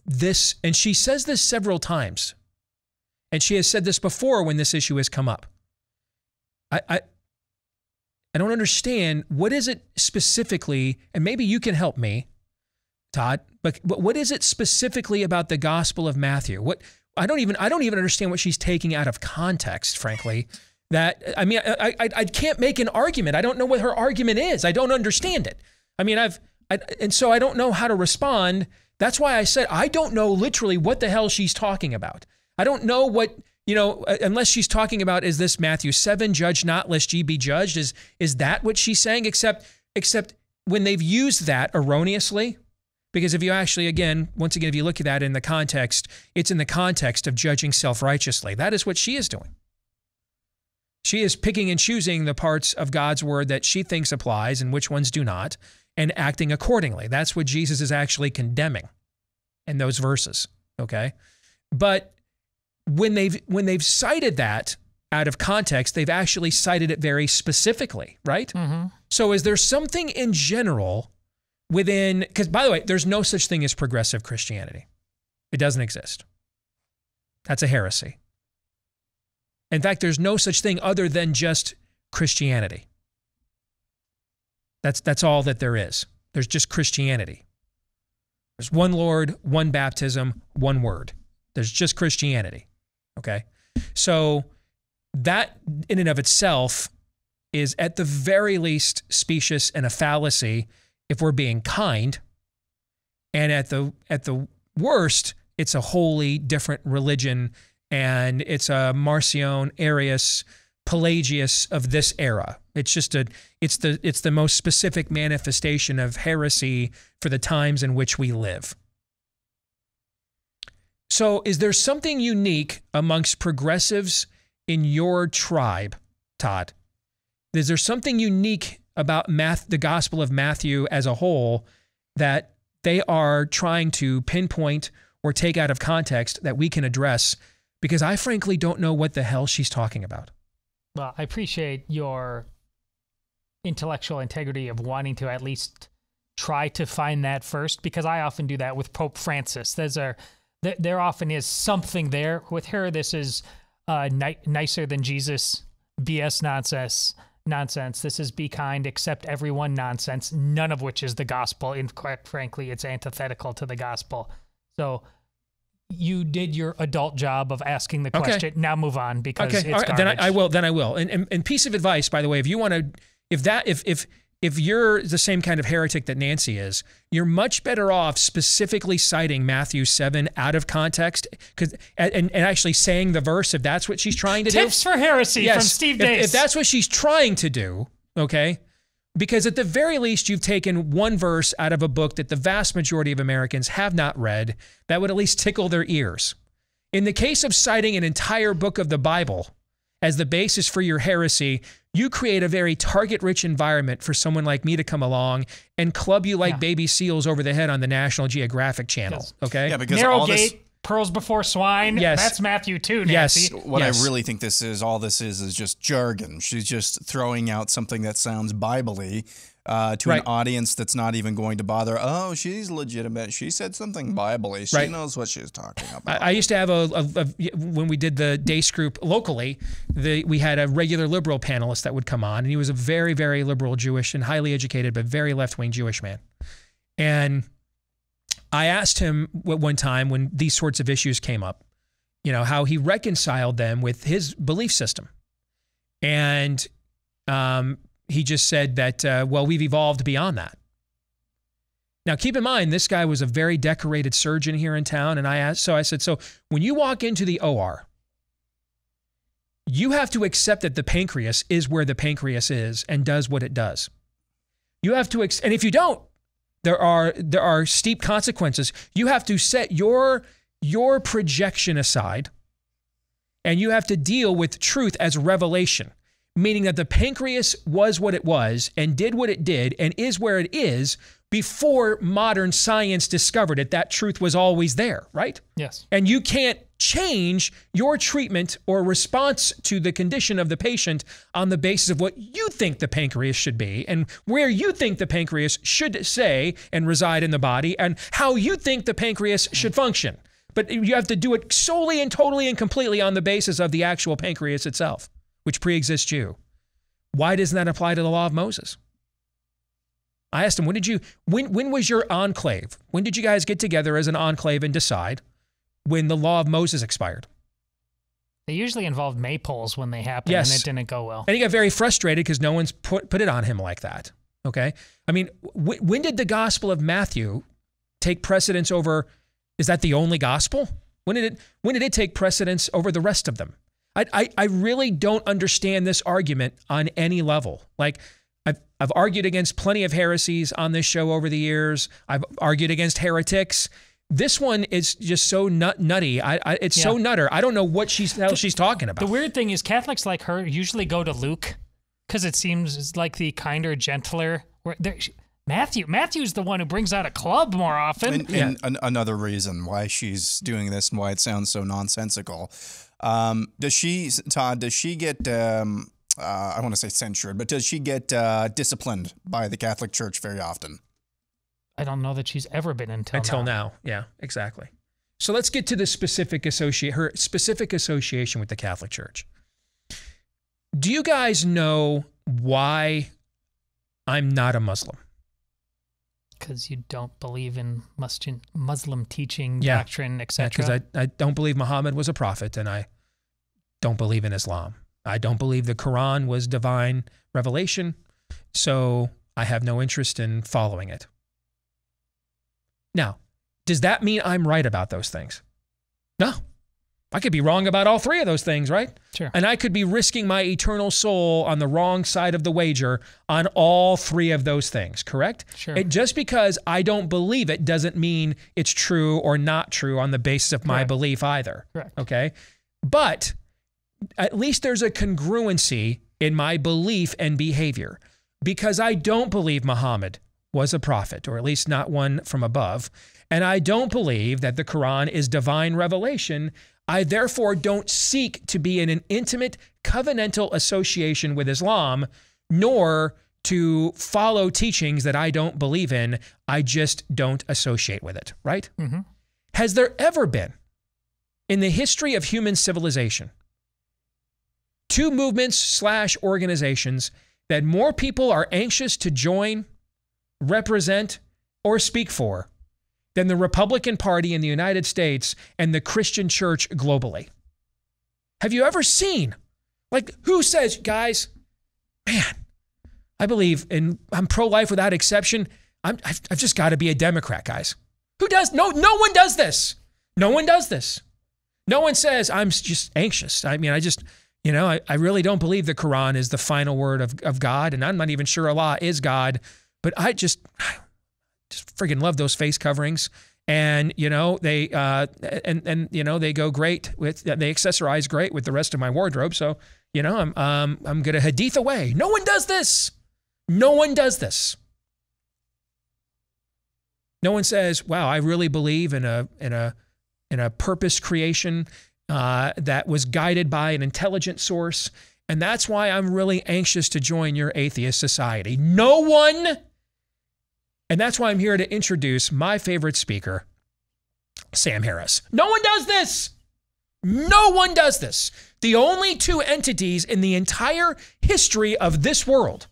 this, and she says this several times, and she has said this before when this issue has come up. I don't understand, what is it specifically, and maybe you can help me, Todd, but what is it specifically about the Gospel of Matthew? I don't even understand what she's taking out of context, frankly. That, I mean, I can't make an argument. I don't know what her argument is. I don't understand it. I mean, and so I don't know how to respond. That's why I said I don't know literally what the hell she's talking about. I don't know what, unless she's talking about, is this Matthew 7, judge not lest ye be judged? Is that what she's saying? Except when they've used that erroneously, because if you actually, once again, if you look at that in the context, it's in the context of judging self-righteously. That is what she is doing. She is picking and choosing the parts of God's word that she thinks applies and which ones do not, and acting accordingly. That's what Jesus is actually condemning in those verses, okay? But when they've cited that out of context, they've actually cited it very specifically, right? Mm-hmm. So is there something in general because by the way, there's no such thing as progressive Christianity. It doesn't exist. That's a heresy. In fact, there's no such thing other than just Christianity. That's all that there is. There's just Christianity. There's one Lord, one baptism, one word. There's just Christianity. Okay? So that in and of itself is at the very least specious and a fallacy if we're being kind. And at the worst, it's a wholly different religion, and it's a Marcion, Arius, Pelagius of this era. It's just it's the most specific manifestation of heresy for the times in which we live. So is there something unique amongst progressives in your tribe, Todd? Is there something unique about the Gospel of Matthew as a whole that they are trying to pinpoint or take out of context that we can address? Because I frankly don't know what the hell she's talking about. Well, I appreciate your intellectual integrity of wanting to at least try to find that first, because I often do that with Pope Francis. There often is something there. With her, this is nicer than Jesus, BS nonsense. This is be kind, accept everyone nonsense, none of which is the gospel. In fact, frankly, it's antithetical to the gospel. So you did your adult job of asking the question. Now move on, because it's garbage. Then I will. And piece of advice, by the way, if you want to, if you're the same kind of heretic that Nancy is, you're much better off specifically citing Matthew 7 out of context, and actually saying the verse if that's what she's trying to do. Tips for heresy from Steve Deace. If that's what she's trying to do, okay? Because at the very least, you've taken one verse out of a book that the vast majority of Americans have not read that would at least tickle their ears. In the case of citing an entire book of the Bible as the basis for your heresy, you create a very target-rich environment for someone like me to come along and club you like baby seals over the head on the National Geographic Channel, okay? Yeah, because narrow gate, pearls before swine. Yes. That's Matthew 2, Nancy. Yes. What I really think this is, all this is just jargon. She's just throwing out something that sounds Bible-y to an audience that's not even going to bother. Oh, she's legitimate. She said something Bible-y. She knows what she's talking about. I used to have when we did the Dace group locally, we had a regular liberal panelist that would come on, and he was a very, very liberal Jewish and highly educated, but very left-wing Jewish man. And I asked him one time when these sorts of issues came up, how he reconciled them with his belief system. And he just said that, we've evolved beyond that. Now, keep in mind, this guy was a very decorated surgeon here in town. And I said, so when you walk into the OR, you have to accept that the pancreas is where the pancreas is and does what it does. You have to, and if you don't, there are steep consequences. You have to set your projection aside, and you have to deal with truth as revelation, meaning that the pancreas was what it was and did what it did and is where it is before modern science discovered it. That truth was always there, right? Yes. And you can't change your treatment or response to the condition of the patient on the basis of what you think the pancreas should be and where you think the pancreas should say and reside in the body and how you think the pancreas should function. But you have to do it solely and totally and completely on the basis of the actual pancreas itself, which pre-exists you. Why doesn't that apply to the law of Moses? I asked him, when was your enclave? When did you guys get together as an enclave and decide when the law of Moses expired? They usually involved maypoles when they happen, and it didn't go well. And he got very frustrated because no one's put it on him like that, okay? I mean, when did the Gospel of Matthew take precedence over, is that the only gospel? When did it take precedence over the rest of them? I really don't understand this argument on any level. Like, I've argued against plenty of heresies on this show over the years. I've argued against heretics. This one is just so nutty. It's so nutter. I don't know what she's talking about. The weird thing is Catholics like her usually go to Luke because it seems like the kinder, gentler. Matthew's the one who brings out a club more often. And another reason why she's doing this and why it sounds so nonsensical. Does she get, I want to say censured, but does she get disciplined by the Catholic Church very often? I don't know that she's ever been until now. Yeah, exactly. So let's get to the her specific association with the Catholic Church. Do you guys know why I'm not a Muslim? Because you don't believe in Muslim teaching, doctrine, etc. Because I don't believe Muhammad was a prophet, and I don't believe in Islam. I don't believe the Quran was divine revelation, so I have no interest in following it. Now, does that mean I'm right about those things? No. I could be wrong about all three of those things, right? Sure. And I could be risking my eternal soul on the wrong side of the wager on all three of those things, correct? Sure. Just because I don't believe it doesn't mean it's true or not true on the basis of my belief either. Correct. Okay? But at least there's a congruency in my belief and behavior. Because I don't believe Muhammad was a prophet, or at least not one from above, and I don't believe that the Quran is divine revelation, I therefore don't seek to be in an intimate covenantal association with Islam, nor to follow teachings that I don't believe in. I just don't associate with it, right? Mm-hmm. Has there ever been, in the history of human civilization, two movements / organizations that more people are anxious to join, represent, or speak for than the Republican Party in the United States and the Christian church globally? Have you ever seen, like, who says, guys, man, I believe in, I'm pro-life without exception. I've just got to be a Democrat, guys. Who does? No one does this. No one does this. No one says, I'm just anxious. I mean, I really don't believe the Quran is the final word of God, and I'm not even sure Allah is God, but I just friggin' love those face coverings. And, they they go great with, they accessorize great with the rest of my wardrobe. So, I'm going to hadith away. No one does this. No one does this. No one says, wow, I really believe in a purpose creation that was guided by an intelligent source, and that's why I'm really anxious to join your atheist society. No one. And that's why I'm here to introduce my favorite speaker, Sam Harris. No one does this. No one does this. The only two entities in the entire history of this world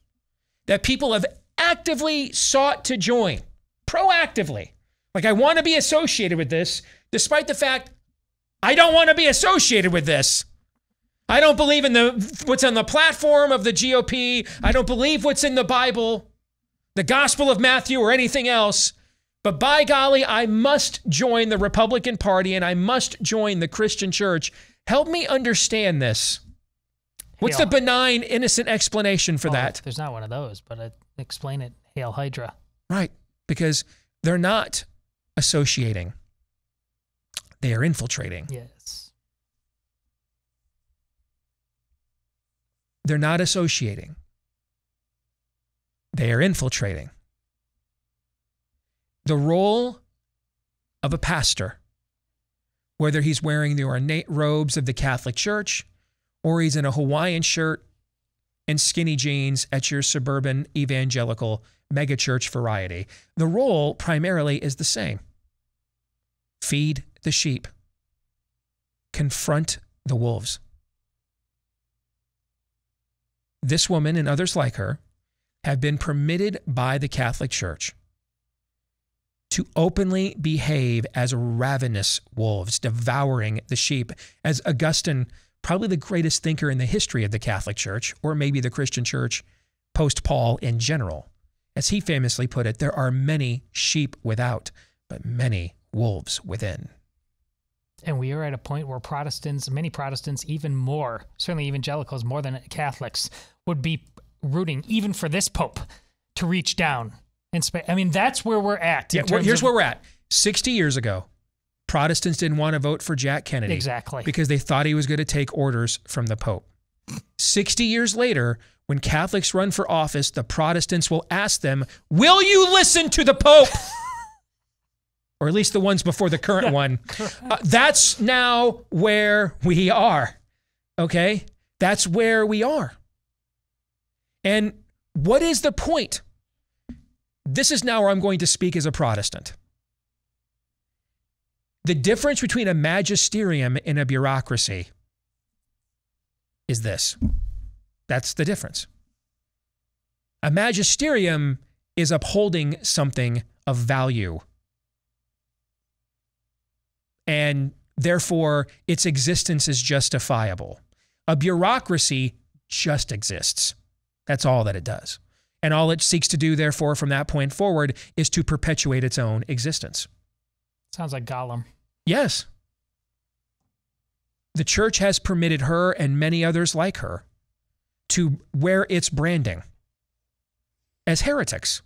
that people have actively sought to join, proactively. Like, I want to be associated with this, despite the fact I don't want to be associated with this. I don't believe in what's on the platform of the GOP. I don't believe what's in the Bible, the Gospel of Matthew, or anything else. But by golly, I must join the Republican Party and I must join the Christian church. Help me understand this. What's the benign, innocent explanation for that? There's not one of those, but explain it. Hail Hydra. Right, because they're not associating. They are infiltrating. Yes. They're not associating. They are infiltrating. The role of a pastor, whether he's wearing the ornate robes of the Catholic Church or he's in a Hawaiian shirt and skinny jeans at your suburban evangelical megachurch variety, the role primarily is the same. Feed the sheep. Confront the wolves. This woman and others like her have been permitted by the Catholic Church to openly behave as ravenous wolves, devouring the sheep. As Augustine, probably the greatest thinker in the history of the Catholic Church, or maybe the Christian church post-Paul in general, as he famously put it, there are many sheep without, but many wolves within. And we are at a point where Protestants, many Protestants, even more, certainly evangelicals more than Catholics, would be rooting even for this Pope to reach down. I mean, that's where we're at. Yeah, here's where we're at. 60 years ago, Protestants didn't want to vote for Jack Kennedy. Exactly. Because they thought he was going to take orders from the Pope. 60 years later, when Catholics run for office, the Protestants will ask them, will you listen to the Pope? Or at least the ones before the current one. That's now where we are. Okay? That's where we are. And what is the point? this is now where I'm going to speak as a Protestant. The difference between a magisterium and a bureaucracy is this. That's the difference. A magisterium is upholding something of value. And therefore, its existence is justifiable. A bureaucracy just exists. That's all that it does. And all it seeks to do, therefore, from that point forward, is to perpetuate its own existence. Sounds like Gollum. Yes. The church has permitted her and many others like her to wear its branding as heretics.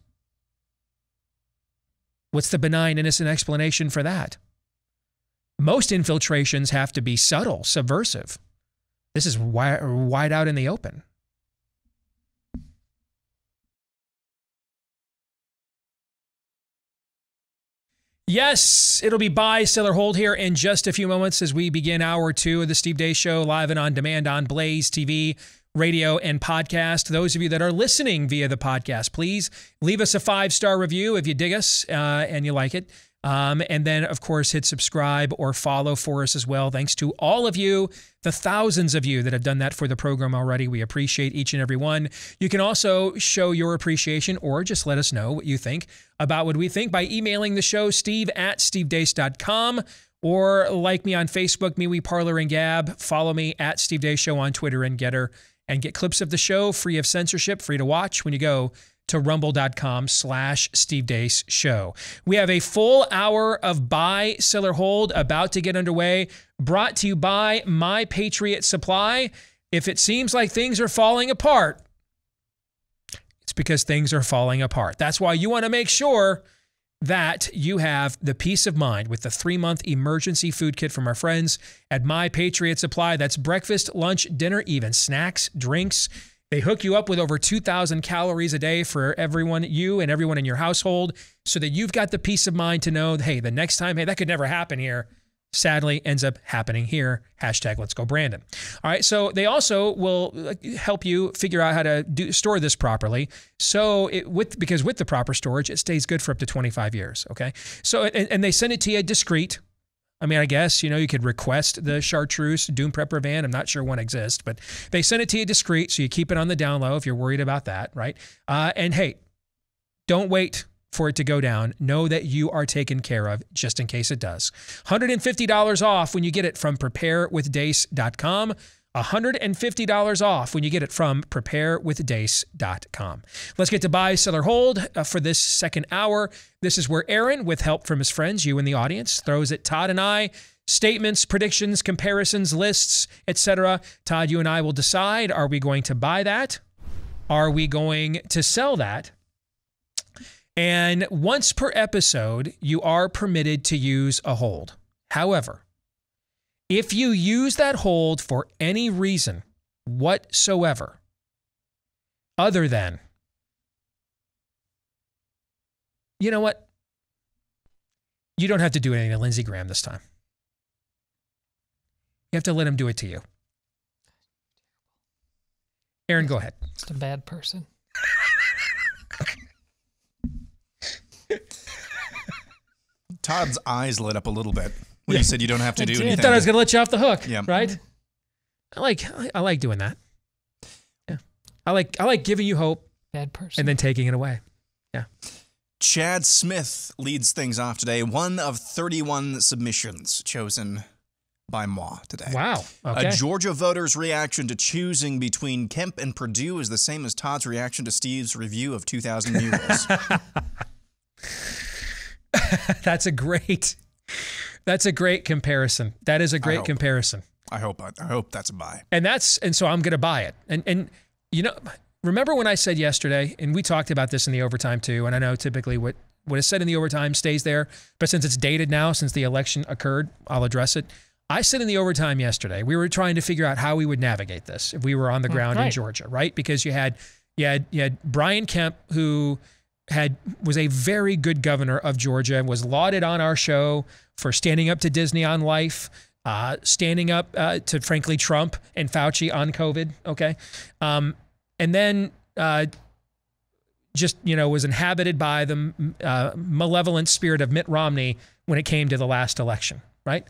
What's the benign, innocent explanation for that? Most infiltrations have to be subtle, subversive. This is wide out in the open. Yes, it'll be buy, sell, or hold here in just a few moments as we begin hour 2 of the Steve Deace Show, live and on demand on Blaze TV, radio, and podcast. Those of you that are listening via the podcast, please leave us a 5-star review if you dig us and you like it. And then, of course, hit subscribe or follow for us as well. Thanks to all of you, the thousands of you that have done that for the program already. We appreciate each and every one. You can also show your appreciation or just let us know what you think about what we think by emailing the show, steve@stevedeace.com, or like me on Facebook, MeWe, Parler, and Gab. Follow me at Steve Deace Show on Twitter and Getter, and get clips of the show free of censorship, free to watch when you go to rumble.com/Steve Deace Show. We have a full hour of buy, sell, or hold about to get underway, brought to you by My Patriot Supply. If it seems like things are falling apart, it's because things are falling apart. That's why you want to make sure that you have the peace of mind with the 3-month emergency food kit from our friends at My Patriot Supply. That's breakfast, lunch, dinner, even snacks, drinks. They hook you up with over 2,000 calories a day for everyone, you and everyone in your household, so that you've got the peace of mind to know, hey, the next time, hey, that could never happen here. Sadly, ends up happening here. Let's go Brandon. All right, so they also will help you figure out how to store this properly. So because with the proper storage, it stays good for up to 25 years, okay? So, and they send it to you discreet. I mean, I guess, you could request the Chartreuse Doom Prepper van. I'm not sure one exists, but they send it to you discreet, so you keep it on the down low if you're worried about that, right? And hey, don't wait for it to go down. Know that you are taken care of just in case it does. $150 off when you get it from preparewithdace.com. $150 off when you get it from preparewithdace.com. Let's get to buy, sell, or hold for this second hour. This is where Aaron, with help from his friends, you in the audience, throws at Todd and I statements, predictions, comparisons, lists, etc. Todd, you and I will decide, are we going to buy that? Are we going to sell that? And once per episode, you are permitted to use a hold. However, if you use that hold for any reason whatsoever, other than, you know what? You don't have to do anything to Lindsey Graham this time. You have to let him do it to you. Aaron, go ahead. Just a bad person. Todd's eyes lit up a little bit when you said you don't have to do anything. I thought I was going to let you off the hook, yeah. Right? I like doing that. Yeah, I like giving you hope, bad person, and then taking it away. Yeah. Chad Smith leads things off today. 1 of 31 submissions chosen by moi today. Wow. Okay. A Georgia voter's reaction to choosing between Kemp and Perdue is the same as Todd's reaction to Steve's review of 2,000 Mules. That's a great comparison. That is a great comparison. I hope that's a buy. And so I'm going to buy it. And remember when I said yesterday, and we talked about this in the overtime too, and I know typically what is said in the overtime stays there, but since it's dated now, since the election occurred, I'll address it. I said in the overtime yesterday, we were trying to figure out how we would navigate this if we were on the ground in Georgia, right? Because you had Brian Kemp, who was a very good governor of Georgia and was lauded on our show for standing up to Disney on life, standing up to, frankly, Trump and Fauci on COVID, okay? And then just, was inhabited by the malevolent spirit of Mitt Romney when it came to the last election, right?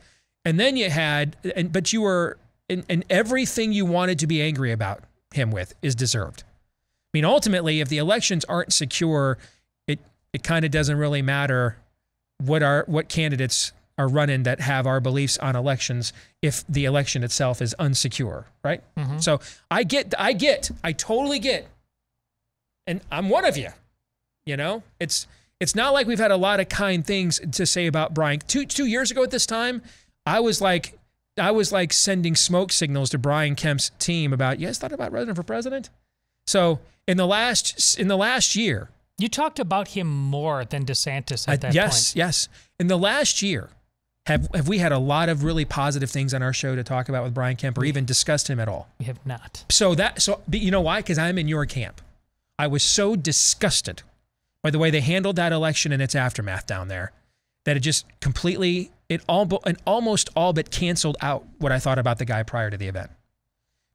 And then you had, but you were, and everything you wanted to be angry about him with is deserved. I mean, ultimately, if the elections aren't secure, it kind of doesn't really matter what candidates are running that have our beliefs on elections if the election itself is unsecure, right? Mm-hmm. So I totally get, and I'm one of you, it's not like we've had a lot of kind things to say about Brian. Two years ago at this time, I was like sending smoke signals to Brian Kemp's team about, you guys thought about running for president? So in the last year, you talked about him more than DeSantis at that point. Yes. In the last year, have we had a lot of really positive things on our show to talk about with Brian Kemp, or even discussed him at all? We have not. So you know why? Because I'm in your camp. I was so disgusted by the way they handled that election and its aftermath down there that it just completely, almost all but canceled out what I thought about the guy prior to the event.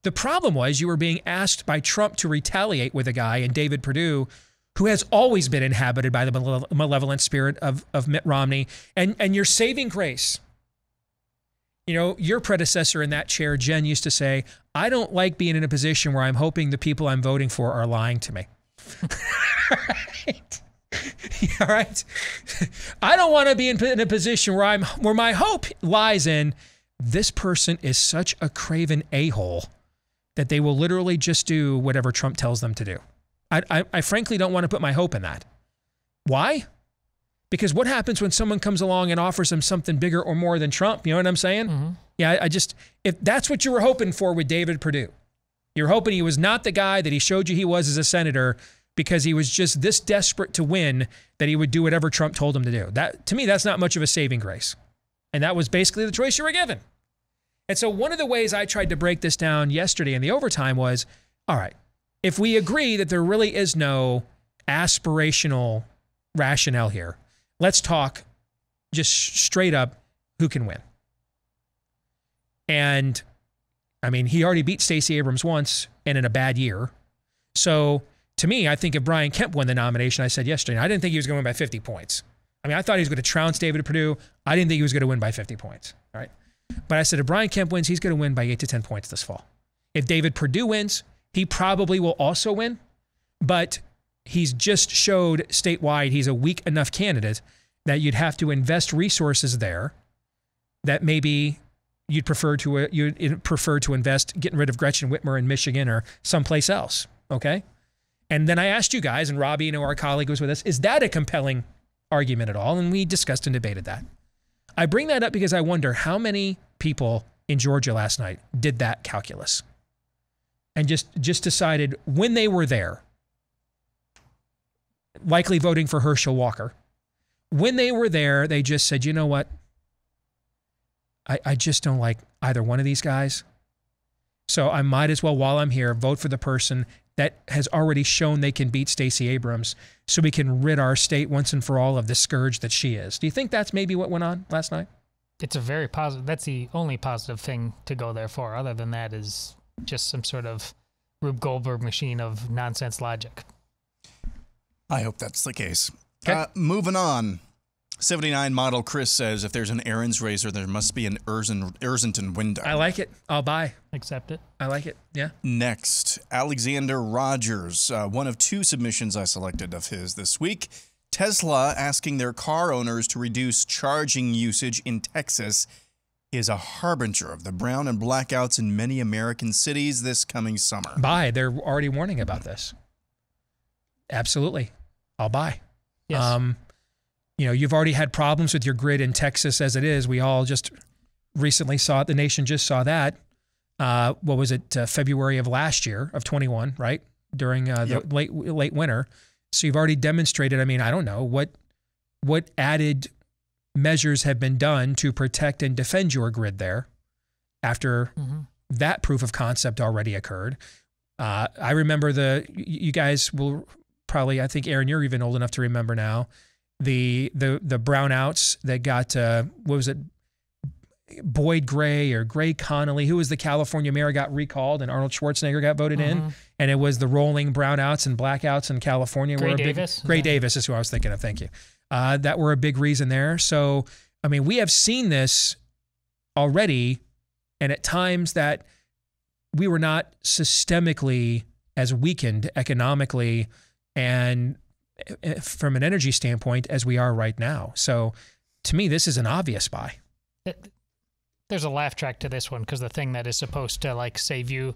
The problem was you were being asked by Trump to retaliate with a guy in David Perdue who has always been inhabited by the malevolent spirit of Mitt Romney, and your saving grace. Your predecessor in that chair, Jen, used to say, I don't like being in a position where I'm hoping the people I'm voting for are lying to me. Right? All right? I don't want to be in a position where my hope lies in this person is such a craven a-hole that they will literally just do whatever Trump tells them to do. I frankly don't want to put my hope in that. Why? Because what happens when someone comes along and offers them something bigger or more than Trump? You know what I'm saying? Mm-hmm. Yeah, if that's what you were hoping for with David Perdue, you're hoping he was not the guy that he showed you he was as a senator because he was just this desperate to win that he would do whatever Trump told him to do. That, to me, that's not much of a saving grace. And that was basically the choice you were given. And so one of the ways I tried to break this down yesterday in the overtime was, all right, if we agree that there really is no aspirational rationale here, let's talk just straight up who can win. And I mean, he already beat Stacey Abrams once and in a bad year. So to me, I think if Brian Kemp won the nomination, I said yesterday, I didn't think he was going to win by 50 points. I mean, I thought he was going to trounce David Perdue. I didn't think he was going to win by 50 points. All right. But I said, if Brian Kemp wins, he's going to win by 8 to 10 points this fall. If David Perdue wins, he probably will also win, but he's just showed statewide he's a weak enough candidate that you'd have to invest resources there that maybe you'd prefer to invest getting rid of Gretchen Whitmer in Michigan or someplace else, okay? And then I asked you guys, and Robbie, our colleague was with us, is that a compelling argument at all? And we discussed and debated that. I bring that up because I wonder how many people in Georgia last night did that calculus and just decided when they were there, likely voting for Herschel Walker, when they were there, they just said, you know what? I just don't like either one of these guys. So I might as well, while I'm here, vote for the person that has already shown they can beat Stacey Abrams so we can rid our state once and for all of the scourge that she is. Do you think that's maybe what went on last night? It's a very positive. That's the only positive thing to go there for. Other than that is just some sort of Rube Goldberg machine of nonsense logic. I hope that's the case. Okay. Moving on. 79 model Chris says, if there's an Aaron's razor, there must be an Erzington window. I like it. I'll buy. Accept it. I like it. Yeah. Next, Alexander Rogers. One of two submissions I selected of his this week. Tesla asking their car owners to reduce charging usage in Texas is a harbinger of the brown and blackouts in many American cities this coming summer. Buy. They're already warning about this. Absolutely. I'll buy. Yes. You've already had problems with your grid in Texas as it is. We all just recently saw it. The nation just saw that. What was it? February of last year of 21, right? During the late winter. So you've already demonstrated. I mean, I don't know what added measures have been done to protect and defend your grid there after that proof of concept already occurred. I remember you guys will probably, I think, Aaron, you're even old enough to remember now, the brownouts that got, what was it? Boyd Gray or Gray Connolly, who was the California mayor, got recalled and Arnold Schwarzenegger got voted in. And it was the rolling brownouts and blackouts in California. Gray Davis? Gray Davis is who I was thinking of. Thank you. That were a big reason there. So, I mean, we have seen this already, and at times that we were not systemically as weakened economically and from an energy standpoint as we are right now. So to me, this is an obvious buy. There's a laugh track to this one because the thing that is supposed to like save you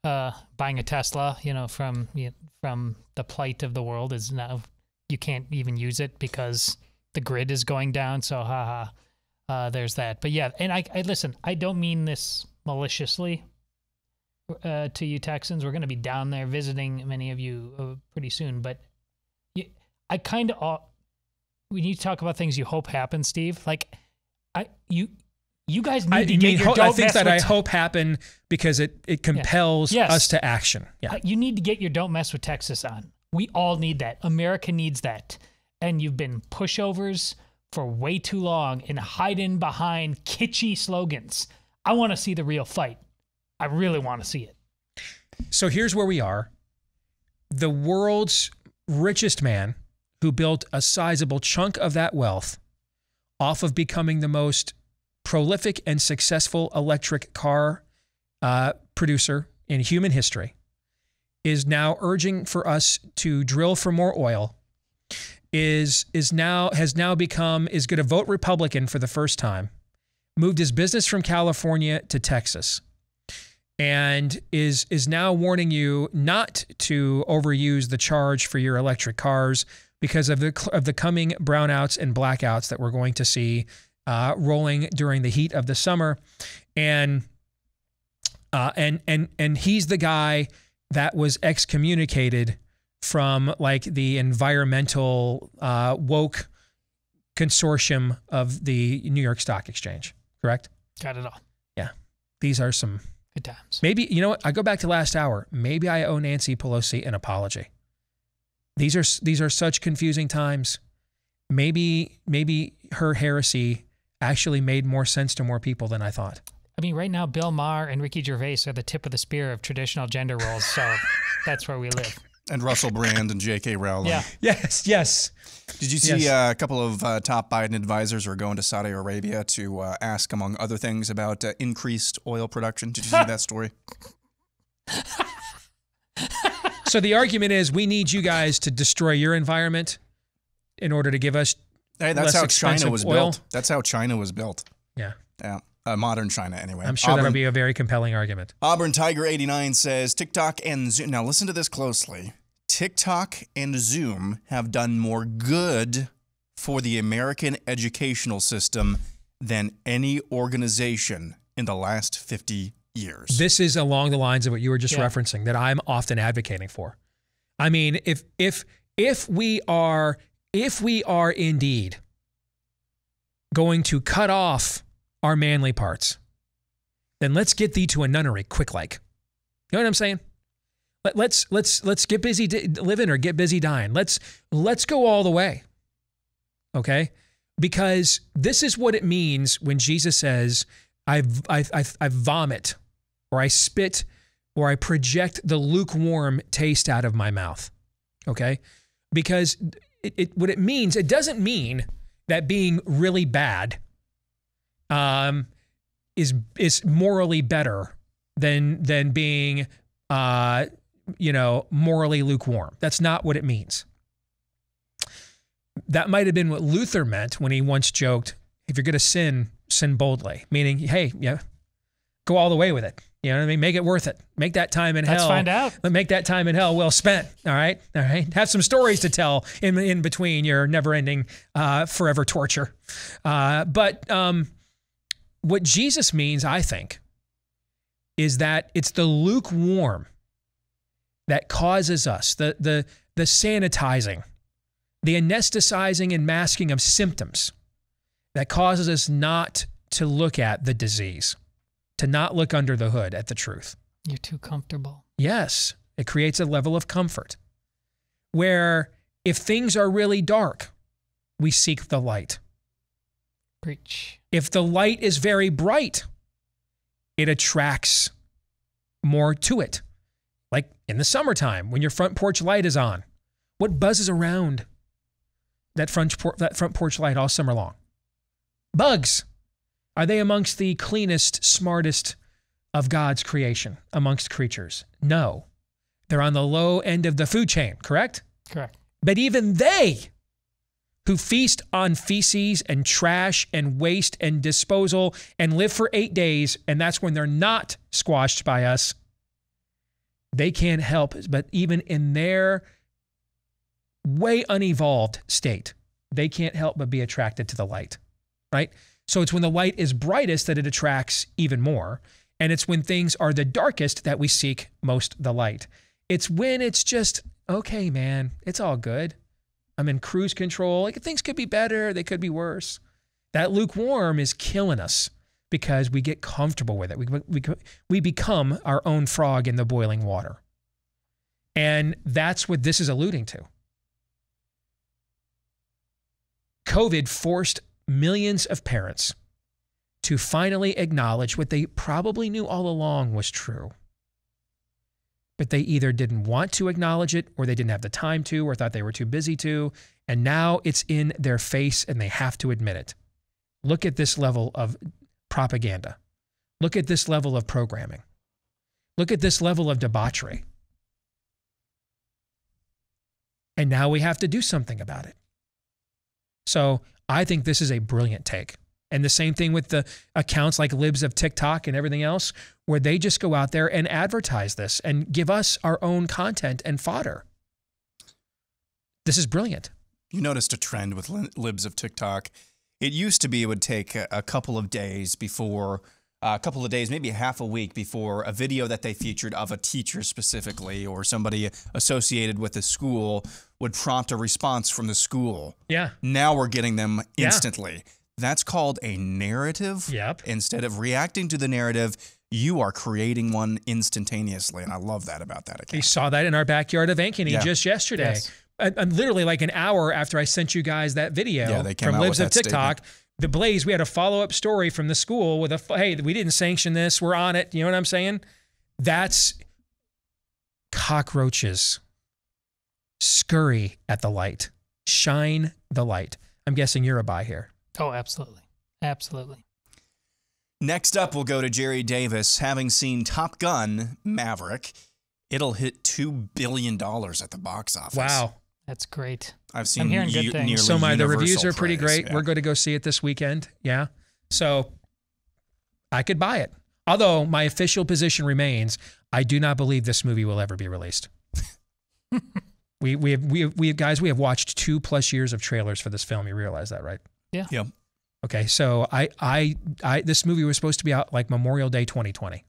buying a Tesla, from the plight of the world is now you can't even use it because the grid is going down. So there's that. But yeah, and I listen, I don't mean this maliciously to you Texans. We're going to be down there visiting many of you pretty soon. But I kind of, we need to talk about things you hope happen, Steve. Like you guys need to get your don't I think mess that with I hope happen because it compels us to action. Yeah. You need to get your don't mess with Texas on. We all need that. America needs that. And you've been pushovers for way too long and hiding behind kitschy slogans. I want to see the real fight. I really want to see it. So here's where we are. The world's richest man who built a sizable chunk of that wealth off of becoming the most prolific and successful electric car producer in human history is now urging for us to drill for more oil, is going to vote Republican for the first time, moved his business from California to Texas, and is now warning you not to overuse the charge for your electric cars because of the coming brownouts and blackouts that we're going to see rolling during the heat of the summer. And he's the guy that was excommunicated from like the environmental woke consortium of the New York Stock Exchange, correct? Got it all. Yeah. These are some good times. Maybe, you know what? I go back to last hour. Maybe I owe Nancy Pelosi an apology. These are such confusing times. Maybe her heresy actually made more sense to more people than I thought. I mean, right now, Bill Maher and Ricky Gervais are the tip of the spear of traditional gender roles, so that's where we live. And Russell Brand and J.K. Rowling. Yeah. Yes. Did you see a couple of top Biden advisors are going to Saudi Arabia to ask, among other things, about increased oil production? Did you see that story? So the argument is we need you guys to destroy your environment in order to give us that's less how China was oil. built. That's how China was built. Yeah. Yeah. Modern China, anyway. I'm sure that'll be a very compelling argument. Auburn Tiger 89 says TikTok and Zoom. Now listen to this closely. TikTok and Zoom have done more good for the American educational system than any organization in the last 50 years. This is along the lines of what you were just referencing that I'm often advocating for. I mean, if we are indeed going to cut off our manly parts, then let's get thee to a nunnery quick like. You know what I'm saying? Let's get busy living or get busy dying. Let's go all the way. Okay? Because this is what it means when Jesus says, I vomit or I spit or I project the lukewarm taste out of my mouth. Okay? Because what it means, it doesn't mean that being really bad is morally better than being morally lukewarm. That's not what it means. That might have been what Luther meant when he once joked, if you're going to sin boldly, meaning, hey, go all the way with it. You know what I mean? Make it worth it. Make that time in hell. Let's find out. Make that time in hell well spent. All right. Have some stories to tell in between your never-ending, forever torture. But what Jesus means, I think, is that it's the lukewarm that causes us, the sanitizing, the anesthetizing and masking of symptoms that causes us not to look at the disease, to not look under the hood at the truth. You're too comfortable. Yes, it creates a level of comfort where if things are really dark, we seek the light. Preach. If the light is very bright, it attracts more to it. Like in the summertime, when your front porch light is on, what buzzes around that front porch light all summer long? Bugs. Are they amongst the cleanest, smartest of God's creation, amongst creatures? No. They're on the low end of the food chain, correct? Correct. But even they, who feast on feces and trash and waste and disposal and live for 8 days, and that's when they're not squashed by us, they can't help, but even in their way unevolved state, they can't help but be attracted to the light, right? So it's when the light is brightest that it attracts even more, and it's when things are the darkest that we seek most the light. It's when it's just, okay, man, it's all good. I'm in cruise control. Like, things could be better. They could be worse. That lukewarm is killing us because we get comfortable with it. We become our own frog in the boiling water. And that's what this is alluding to. COVID forced millions of parents to finally acknowledge what they probably knew all along was true. But they either didn't want to acknowledge it, or they didn't have the time to, or thought they were too busy to, and now it's in their face and they have to admit it. Look at this level of propaganda. Look at this level of programming. Look at this level of debauchery. And now we have to do something about it. So I think this is a brilliant take. And the same thing with the accounts like Libs of TikTok and everything else, where they just go out there and advertise this and give us our own content and fodder. This is brilliant. You noticed a trend with Libs of TikTok. It used to be it would take a couple of days before, maybe half a week before a video that they featured of a teacher specifically or somebody associated with the school would prompt a response from the school. Yeah. Now we're getting them instantly. Yeah. That's called a narrative. Yep. Instead of reacting to the narrative, you are creating one instantaneously. And I love that about that account. We saw that in our backyard of Ankeny just yesterday. Yes. Literally like an hour after I sent you guys that video from Libs of TikTok, the Blaze, we had a follow-up story from the school with hey, we didn't sanction this. We're on it. You know what I'm saying? That's cockroaches. Scurry at the light. Shine the light. I'm guessing you're a buy here. Oh, absolutely. Absolutely. Next up, we'll go to Jerry Davis. Having seen Top Gun Maverick, it'll hit $2 billion at the box office. Wow. That's great. I'm hearing good things. So the reviews are pretty great. Yeah. We're going to go see it this weekend. Yeah. So I could buy it. Although my official position remains, I do not believe this movie will ever be released. we have watched 2+ years of trailers for this film. You realize that, right? Yeah. Yep. Okay. So this movie was supposed to be out like Memorial Day 2020.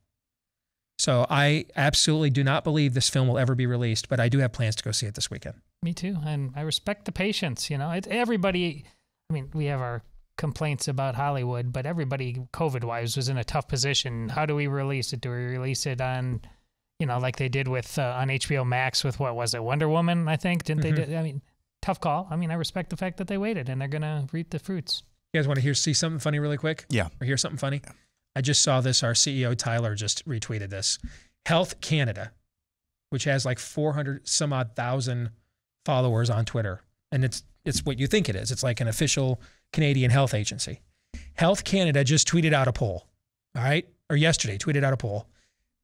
So I absolutely do not believe this film will ever be released, but I do have plans to go see it this weekend. Me too. And I respect the patience. You know, it's everybody. I mean, we have our complaints about Hollywood, but everybody COVID-wise was in a tough position. How do we release it? Do we release it on, like they did with on HBO Max with, what was it, Wonder Woman, I think? Didn't they do? I mean, tough call. I mean, I respect the fact that they waited and they're going to reap the fruits. You guys want to see something funny really quick? Yeah. Or hear something funny? Yeah. I just saw this. Our CEO, Tyler, just retweeted this. Health Canada, which has like 400 some odd thousand followers on Twitter. And it's what you think it is. It's like an official Canadian health agency. Health Canada just tweeted out a poll, all right? Or yesterday tweeted out a poll.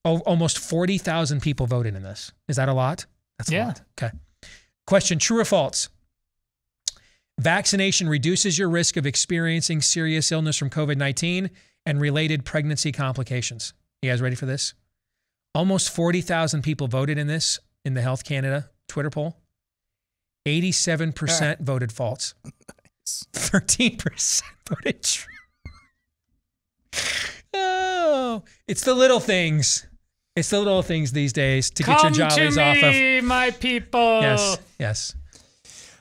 Almost 40,000 people voted in this. Is that a lot? That's a lot. Okay. Question, true or false? Vaccination reduces your risk of experiencing serious illness from COVID-19 and related pregnancy complications. You guys ready for this? Almost 40,000 people voted in this in the Health Canada Twitter poll. 87% voted false. Nice. 13% voted true. Oh, it's the little things. It's the little things these days to get your jollies off of. Come to me, my people. Yes, yes.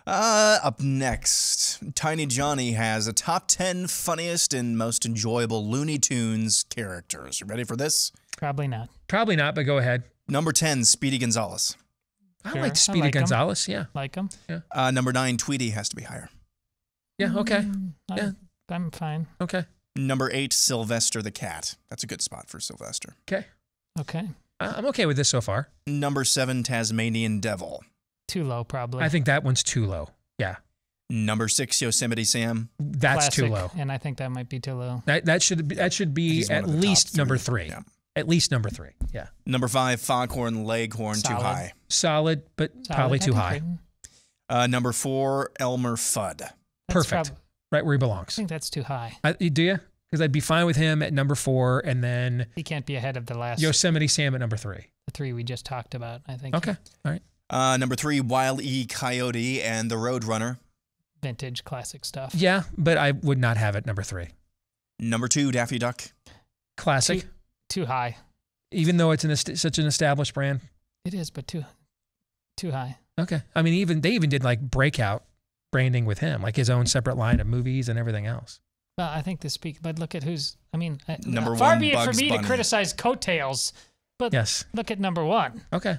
Up next, Tiny Johnny has a top 10 funniest and most enjoyable Looney Tunes characters. You ready for this? Probably not. Probably not, but go ahead. Number 10, Speedy Gonzales. I like Speedy Gonzales, yeah. Like him. Yeah. Number 9, Tweety has to be higher. Yeah, okay. I'm fine. Okay. Number 8, Sylvester the Cat. That's a good spot for Sylvester. Okay. Okay. I'm okay with this so far. Number 7, Tasmanian Devil. Too low, probably. I think that one's too low. Yeah. Number 6, Yosemite Sam. That's Classic, too low. and I think that might be too low. That should be He's one at of the top least number 3. 3. Yeah. At least number 3. Yeah. Number 5, Foghorn Leghorn. Too Solid. high. Solid, but Solid, probably I too think high. right. Number 4, Elmer Fudd. That's Perfect. Right where he I belongs. think that's too high. Do you? Because I'd be fine with him at number 4, and then He can't be ahead of the last Yosemite Sam at number 3. the 3 we just talked about, I think. Okay. All right. Number 3, Wile E. Coyote and the Roadrunner. Vintage classic stuff. Yeah, but I would not have it number 3. Number 2, Daffy Duck. Classic. Too high. Even though it's such an established brand. It is, but too high. Okay. I mean, they even did like breakout branding with him, like his own separate line of movies and everything else. Well, I think but look at who's, Number far 1, be it for Bugs me Bunny. to criticize coattails, but Yes. look at number 1. Okay.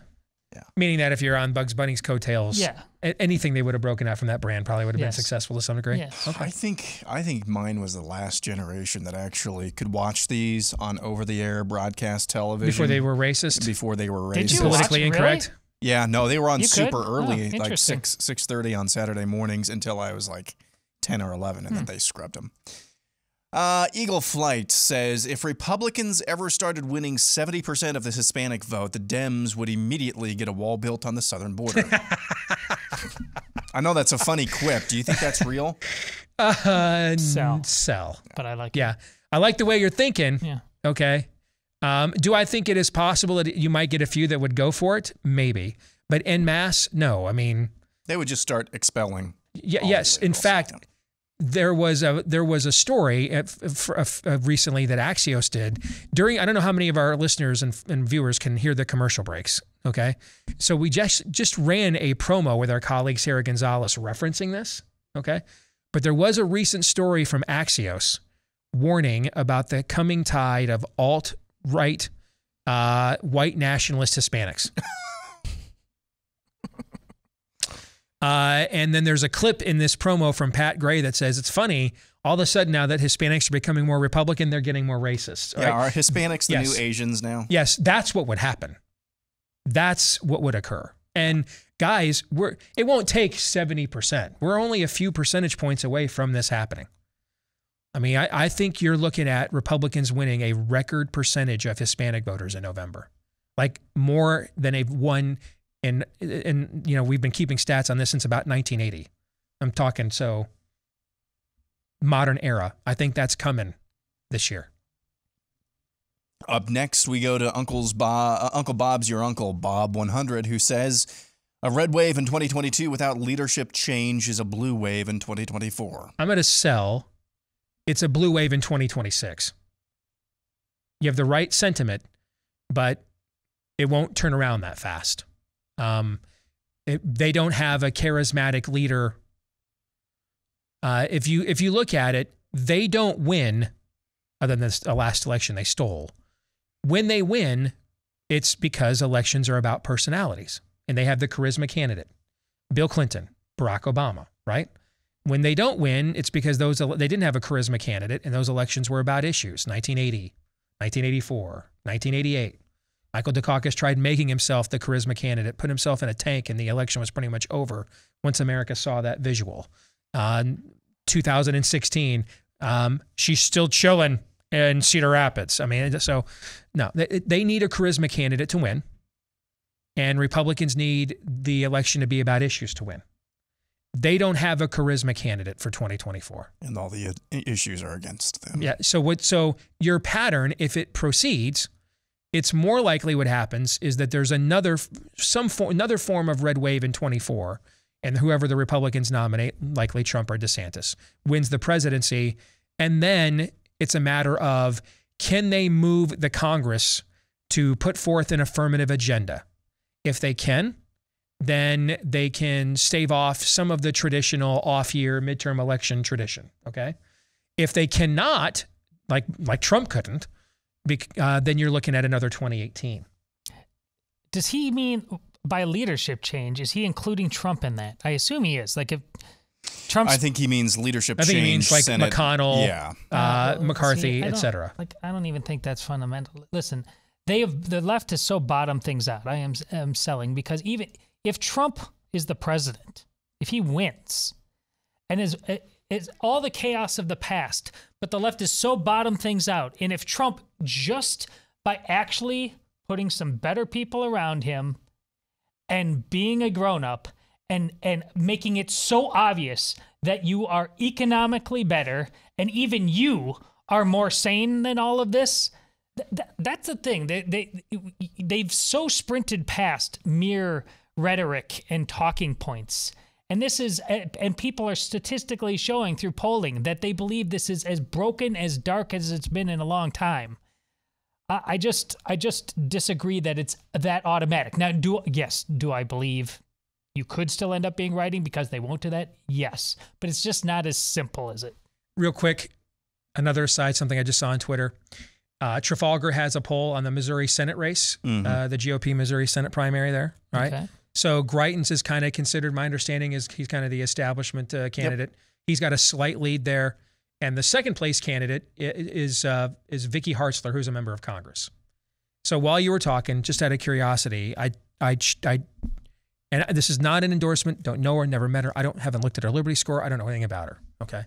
Yeah. Meaning that if you're on Bugs Bunny's coattails, Yeah. anything they would have broken out from that brand probably would have been Yes. successful to some degree. Yes. Okay. I think mine was the last generation that actually could watch these on over-the-air broadcast television. Before they were racist, Before they were Did racist. you watch- politically really? incorrect. Yeah, no, they were on You super could? early, Oh, like interesting. 6:30 on Saturday mornings until I was like 10 or 11, and then they scrubbed them. Eagle Flight says, if Republicans ever started winning 70% of the Hispanic vote, the Dems would immediately get a wall built on the southern border. I know that's a funny quip. Do you think that's real? Sell. But I like it. Yeah. I like the way you're thinking. Yeah. Okay. Do I think it is possible that you might get a few that would go for it? Maybe. But en masse, no. I mean, They would just start expelling. all the yes. In illegals. fact, Yeah. there was a story recently that Axios did during. I don't know how many of our listeners and viewers can hear the commercial breaks. Okay, so we just ran a promo with our colleague Sarah Gonzalez referencing this. Okay, but there was a recent story from Axios warning about the coming tide of alt-right white nationalist Hispanics. And then there's a clip in this promo from Pat Gray that says, it's funny, all of a sudden now that Hispanics are becoming more Republican, they're getting more racist. Yeah, Right? are Hispanics the Yes. new Asians now? Yes, that's what would happen. That's what would occur. And guys, it won't take 70%. We're only a few percentage points away from this happening. I mean, I think you're looking at Republicans winning a record percentage of Hispanic voters in November, like more than they've won. And we've been keeping stats on this since about 1980. I'm talking modern era. I think that's coming this year. Up next, we go to Uncle Bob's Your Uncle, Bob 100, who says, a red wave in 2022 without leadership change is a blue wave in 2024. I'm going to sell. It's a blue wave in 2026. You have the right sentiment, but it won't turn around that fast. They don't have a charismatic leader. If you look at it, they don't win, other than the last election they stole. When they win, it's because elections are about personalities, and they have the charisma candidate, Bill Clinton, Barack Obama, right? When they don't win, it's because they didn't have a charisma candidate, and those elections were about issues. 1980, 1984, 1988. Michael Dukakis tried making himself the charisma candidate, put himself in a tank, and the election was pretty much over once America saw that visual. 2016, she's still chilling in Cedar Rapids. I mean, so no, they need a charisma candidate to win, and Republicans need the election to be about issues to win. They don't have a charisma candidate for 2024. And all the issues are against them. Yeah. So your pattern, if it proceeds, it's more likely what happens is that there's another form of red wave in 24, and whoever the Republicans nominate, likely Trump or DeSantis, wins the presidency, and then it's a matter of, can they move the Congress to put forth an affirmative agenda? If they can, then they can stave off some of the traditional off-year midterm election tradition, okay? If they cannot, like Trump couldn't, then you're looking at another 2018. Does he mean by leadership change, is he including Trump in that? I assume he is. Like, if Trump's I think he means leadership I think change. he means like Senate. McConnell, Yeah. McCarthy, See, etc. I don't even think that's fundamental. Listen, the left has so bottomed things out. I am selling because even if Trump is the president, if he wins, and is all the chaos of the past, but the left is so bottomed things out, and if Trump just by actually putting some better people around him and being a grown-up and making it so obvious that you are economically better and even you are more sane than all of this, that's the thing. They've so sprinted past mere rhetoric and talking points. And people are statistically showing through polling that they believe this is as broken, as dark as it's been in a long time. I just disagree that it's that automatic. Now, do I believe you could still end up being writing because they won't do that? Yes. But it's just not as simple as it. Real quick, another aside, something I just saw on Twitter. Trafalgar has a poll on the Missouri Senate race, the GOP Missouri Senate primary there, right? Okay. So Greitens is kind of considered, my understanding is he's kind of the establishment candidate. Yep. He's got a slight lead there. And the second place candidate is Vicky Hartzler, who's a member of Congress. So while you were talking, just out of curiosity, and this is not an endorsement, don't know her, never met her. Haven't looked at her Liberty score. I don't know anything about her. Okay.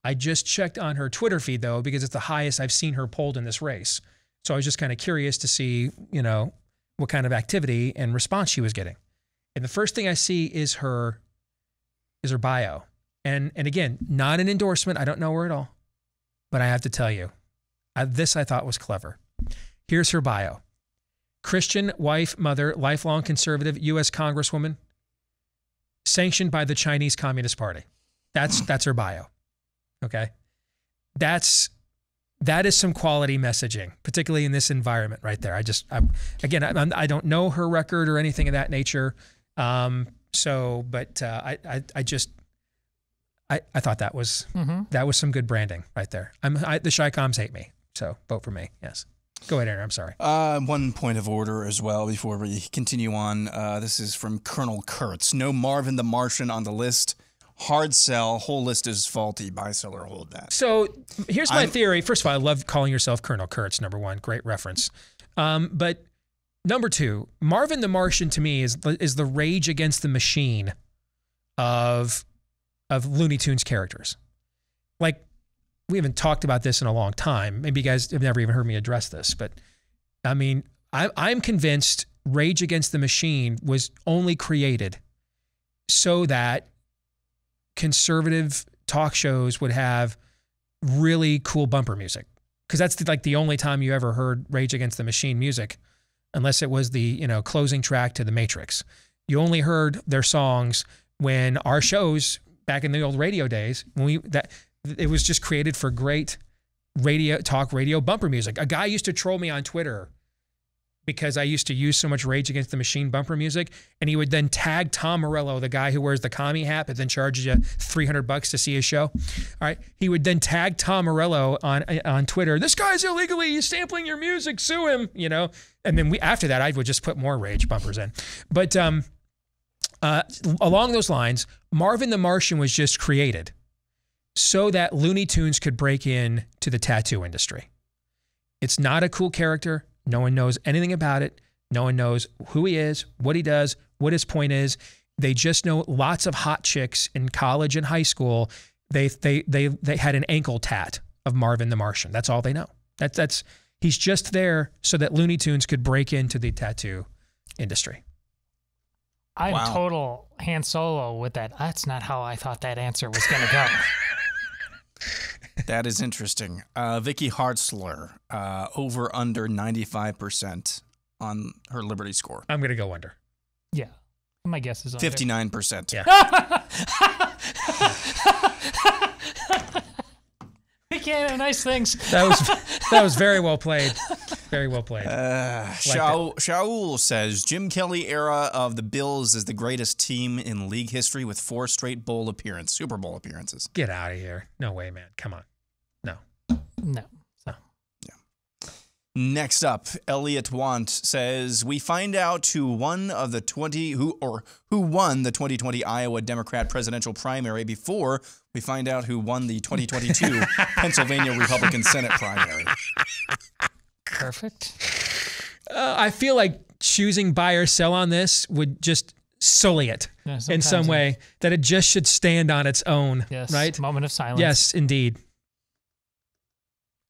I just checked on her Twitter feed though, because it's the highest I've seen her polled in this race. So I was just kind of curious to see, what kind of activity and response she was getting. And the first thing I see is her bio. And again, not an endorsement. I don't know her at all, but I have to tell you, this I thought was clever. Here's her bio. Christian wife, mother, lifelong conservative, U.S. Congresswoman, sanctioned by the Chinese Communist Party. That's her bio. Okay. That is some quality messaging, particularly in this environment right there. I don't know her record or anything of that nature. I thought that was some good branding right there. The Chi-Coms hate me, so vote for me. Yes. Go ahead, Aaron. I'm sorry. One point of order as well before we continue on. This is from Colonel Kurtz. No Marvin the Martian on the list. Hard sell. Whole list is faulty. Buy, sell, or hold that. So here's my theory. First of all, I love calling yourself Colonel Kurtz, number one. Great reference. But number two, Marvin the Martian to me is the Rage Against the Machine of Looney Tunes characters. Like, we haven't talked about this in a long time. Maybe you guys have never even heard me address this, but I mean, I'm convinced Rage Against the Machine was only created so that conservative talk shows would have really cool bumper music. Because that's the only time you ever heard Rage Against the Machine music, unless it was the closing track to The Matrix. You only heard their songs when our shows back in the old radio days, it was just created for great radio bumper music. A guy used to troll me on Twitter because I used to use so much Rage Against the Machine bumper music, and he would then tag Tom Morello, the guy who wears the commie hat but then charges you $300 to see his show. All right, he would then tag Tom Morello on Twitter. This guy's illegally sampling your music, sue him. And then after that, I would just put more Rage bumpers in. But along those lines, Marvin the Martian was just created so that Looney Tunes could break in to the tattoo industry. It's not a cool character. No one knows anything about it. No one knows who he is, what he does, what his point is. They just know lots of hot chicks in college and high school. They had an ankle tat of Marvin the Martian. That's all they know. He's just there so that Looney Tunes could break into the tattoo industry. I'm total Han Solo with that. That's not how I thought that answer was going to go. That is interesting. Vicky Hartzler, over under 95% on her Liberty score. I'm going to go under. Yeah. My guess is under. 59%. Yeah. We can't have nice things. That was very well played. Very well played. Shaul says, Jim Kelly era of the Bills is the greatest team in league history with 4 straight Super Bowl appearances. Get out of here. No way, man. Come on. No. No. Yeah. Next up, Elliot Want says, we find out who won the 2020 Iowa Democrat presidential primary before we find out who won the 2022 Pennsylvania Republican Senate primary. Perfect. I feel like choosing buy or sell on this would just sully it in some way, that it just should stand on its own. Yes. Right? Moment of silence. Yes, indeed.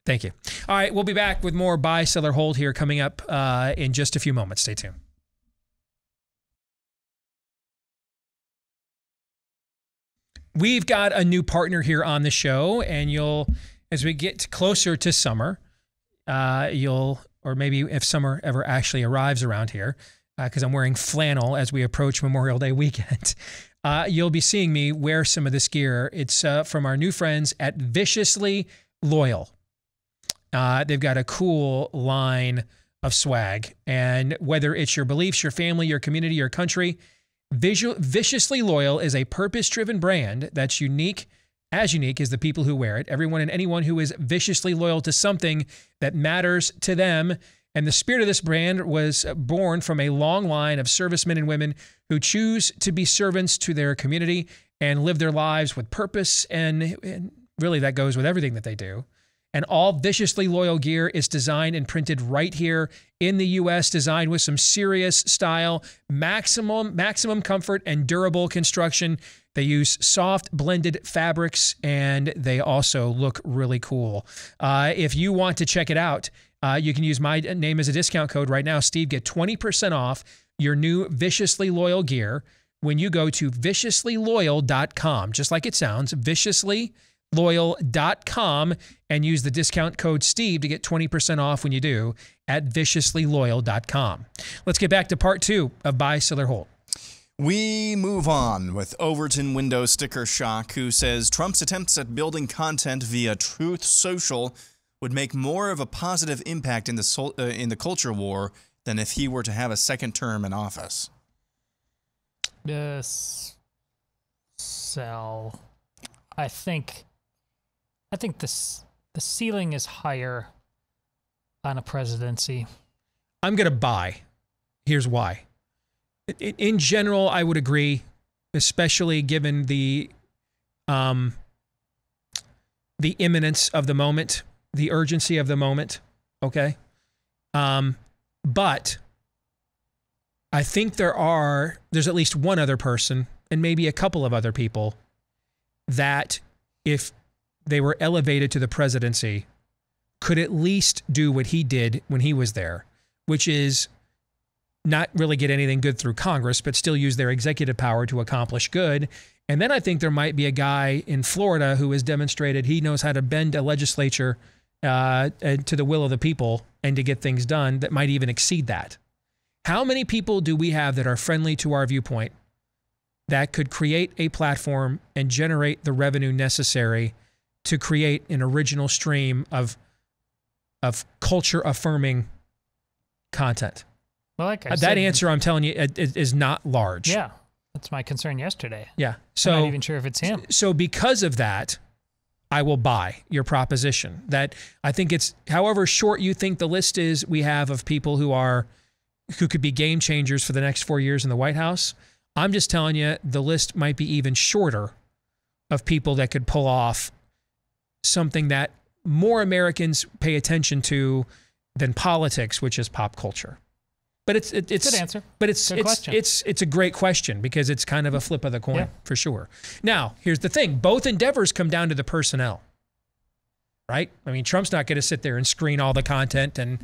Thank you. All right, we'll be back with more buy, sell, or hold here coming up in just a few moments. Stay tuned. We've got a new partner here on the show, and as we get closer to summer, or maybe if summer ever actually arrives around here, because I'm wearing flannel as we approach Memorial Day weekend, you'll be seeing me wear some of this gear. It's from our new friends at Viciously Loyal. They've got a cool line of swag, and whether it's your beliefs, your family, your community, your country, Viciously Loyal is a purpose-driven brand that's unique as the people who wear it. Everyone and anyone who is viciously loyal to something that matters to them. And the spirit of this brand was born from a long line of servicemen and women who choose to be servants to their community and live their lives with purpose. And really, that goes with everything that they do. And all Viciously Loyal gear is designed and printed right here in the U.S., designed with some serious style, maximum comfort, and durable construction. They use soft blended fabrics, and they also look really cool. If you want to check it out, you can use my name as a discount code right now. Steve, get 20% off your new Viciously Loyal gear when you go to viciouslyloyal.com, just like it sounds, viciouslyloyal.com, and use the discount code Steve to get 20% off when you do at viciouslyloyal.com. Let's get back to part 2 of Buy, Sell, or Hold. We move on with Overton Window Sticker Shock, who says Trump's attempts at building content via Truth Social would make more of a positive impact in the culture war than if he were to have a second term in office. Yes. Sell. I think the ceiling is higher on a presidency. I'm going to buy. Here's why. In general, I would agree, especially given the imminence of the moment, the urgency of the moment. Okay. But I think there's at least one other person and maybe a couple of other people that, if they were elevated to the presidency, could at least do what he did when he was there, which is not really get anything good through Congress, but still use their executive power to accomplish good. And then I think there might be a guy in Florida who has demonstrated he knows how to bend a legislature to the will of the people and to get things done that might even exceed that. How many people do we have that are friendly to our viewpoint that could create a platform and generate the revenue necessary to create an original stream of culture-affirming content? Well, like I that said, answer, I'm telling you, is not large. Yeah, that's my concern yesterday. Yeah. So I'm not even sure if it's him. So because of that, I will buy your proposition. That I think it's, however short you think the list is we have of people who could be game changers for the next 4 years in the White House. I'm just telling you, the list might be even shorter of people that could pull off something that more Americans pay attention to than politics, which is pop culture. But it's good answer. But it's a great question because it's kind of a flip of the coin for sure. Now, here's the thing: both endeavors come down to the personnel, right? I mean, Trump's not going to sit there and screen all the content, and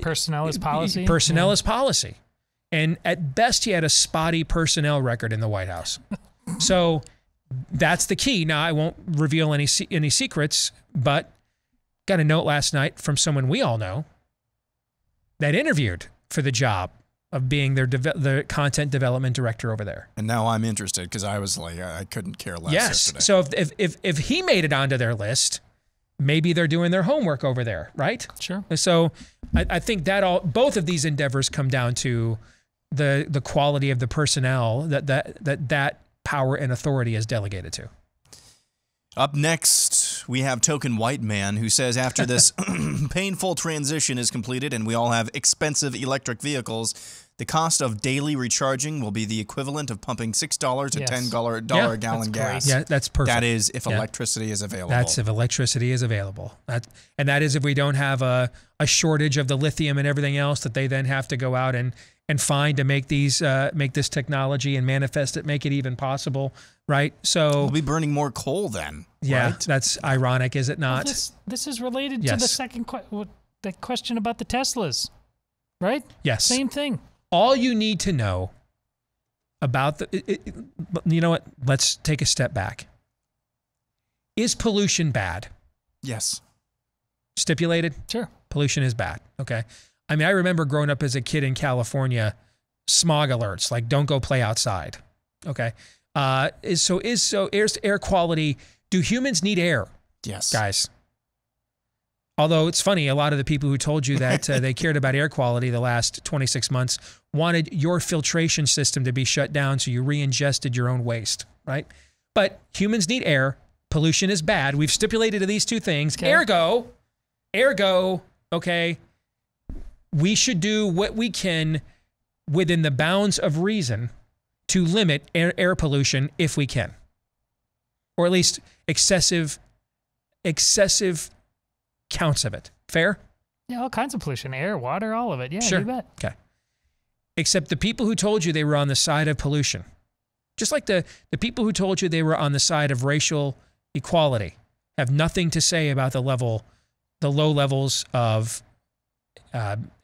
personnel is policy. Personnel is policy, and at best, he had a spotty personnel record in the White House. So that's the key. Now, I won't reveal any secrets, but got a note last night from someone we all know that interviewed for the job of being the content development director over there. And now I'm interested because I was like, I couldn't care less yesterday. So if he made it onto their list, maybe they're doing their homework over there, right? Sure. So I think both of these endeavors come down to the quality of the personnel that power and authority is delegated to. Up next, next, we have Token White Man, who says after this painful transition is completed and we all have expensive electric vehicles, the cost of daily recharging will be the equivalent of pumping $6 to Yes. $10 a gallon gas. Yeah, that's perfect. That is if electricity is available. That's if electricity is available. And that is if we don't have a shortage of the lithium and everything else that they then have to go out and find to make this technology and manifest it, make it even possible, right? So we'll be burning more coal then. Yeah, right? that's ironic, is it not? Well, this is related to the second the question about the Teslas, right? Yes. Same thing. All you need to know about you know what? Let's take a step back. Is pollution bad? Yes. Stipulated? Sure. Pollution is bad. Okay. I mean, I remember growing up as a kid in California, smog alerts, like don't go play outside. Okay. So air quality, do humans need air? Yes. Guys. Although it's funny, a lot of the people who told you that they cared about air quality the last 26 months wanted your filtration system to be shut down so you re-ingested your own waste, right? But humans need air. Pollution is bad. We've stipulated these two things. Okay. Ergo, okay, we should do what we can within the bounds of reason to limit air pollution if we can. Or at least excessive counts of it. Fair? Yeah, all kinds of pollution, air, water, all of it. Yeah, Sure. you bet. Okay. Except the people who told you they were on the side of pollution, just like the people who told you they were on the side of racial equality, have nothing to say about the low levels of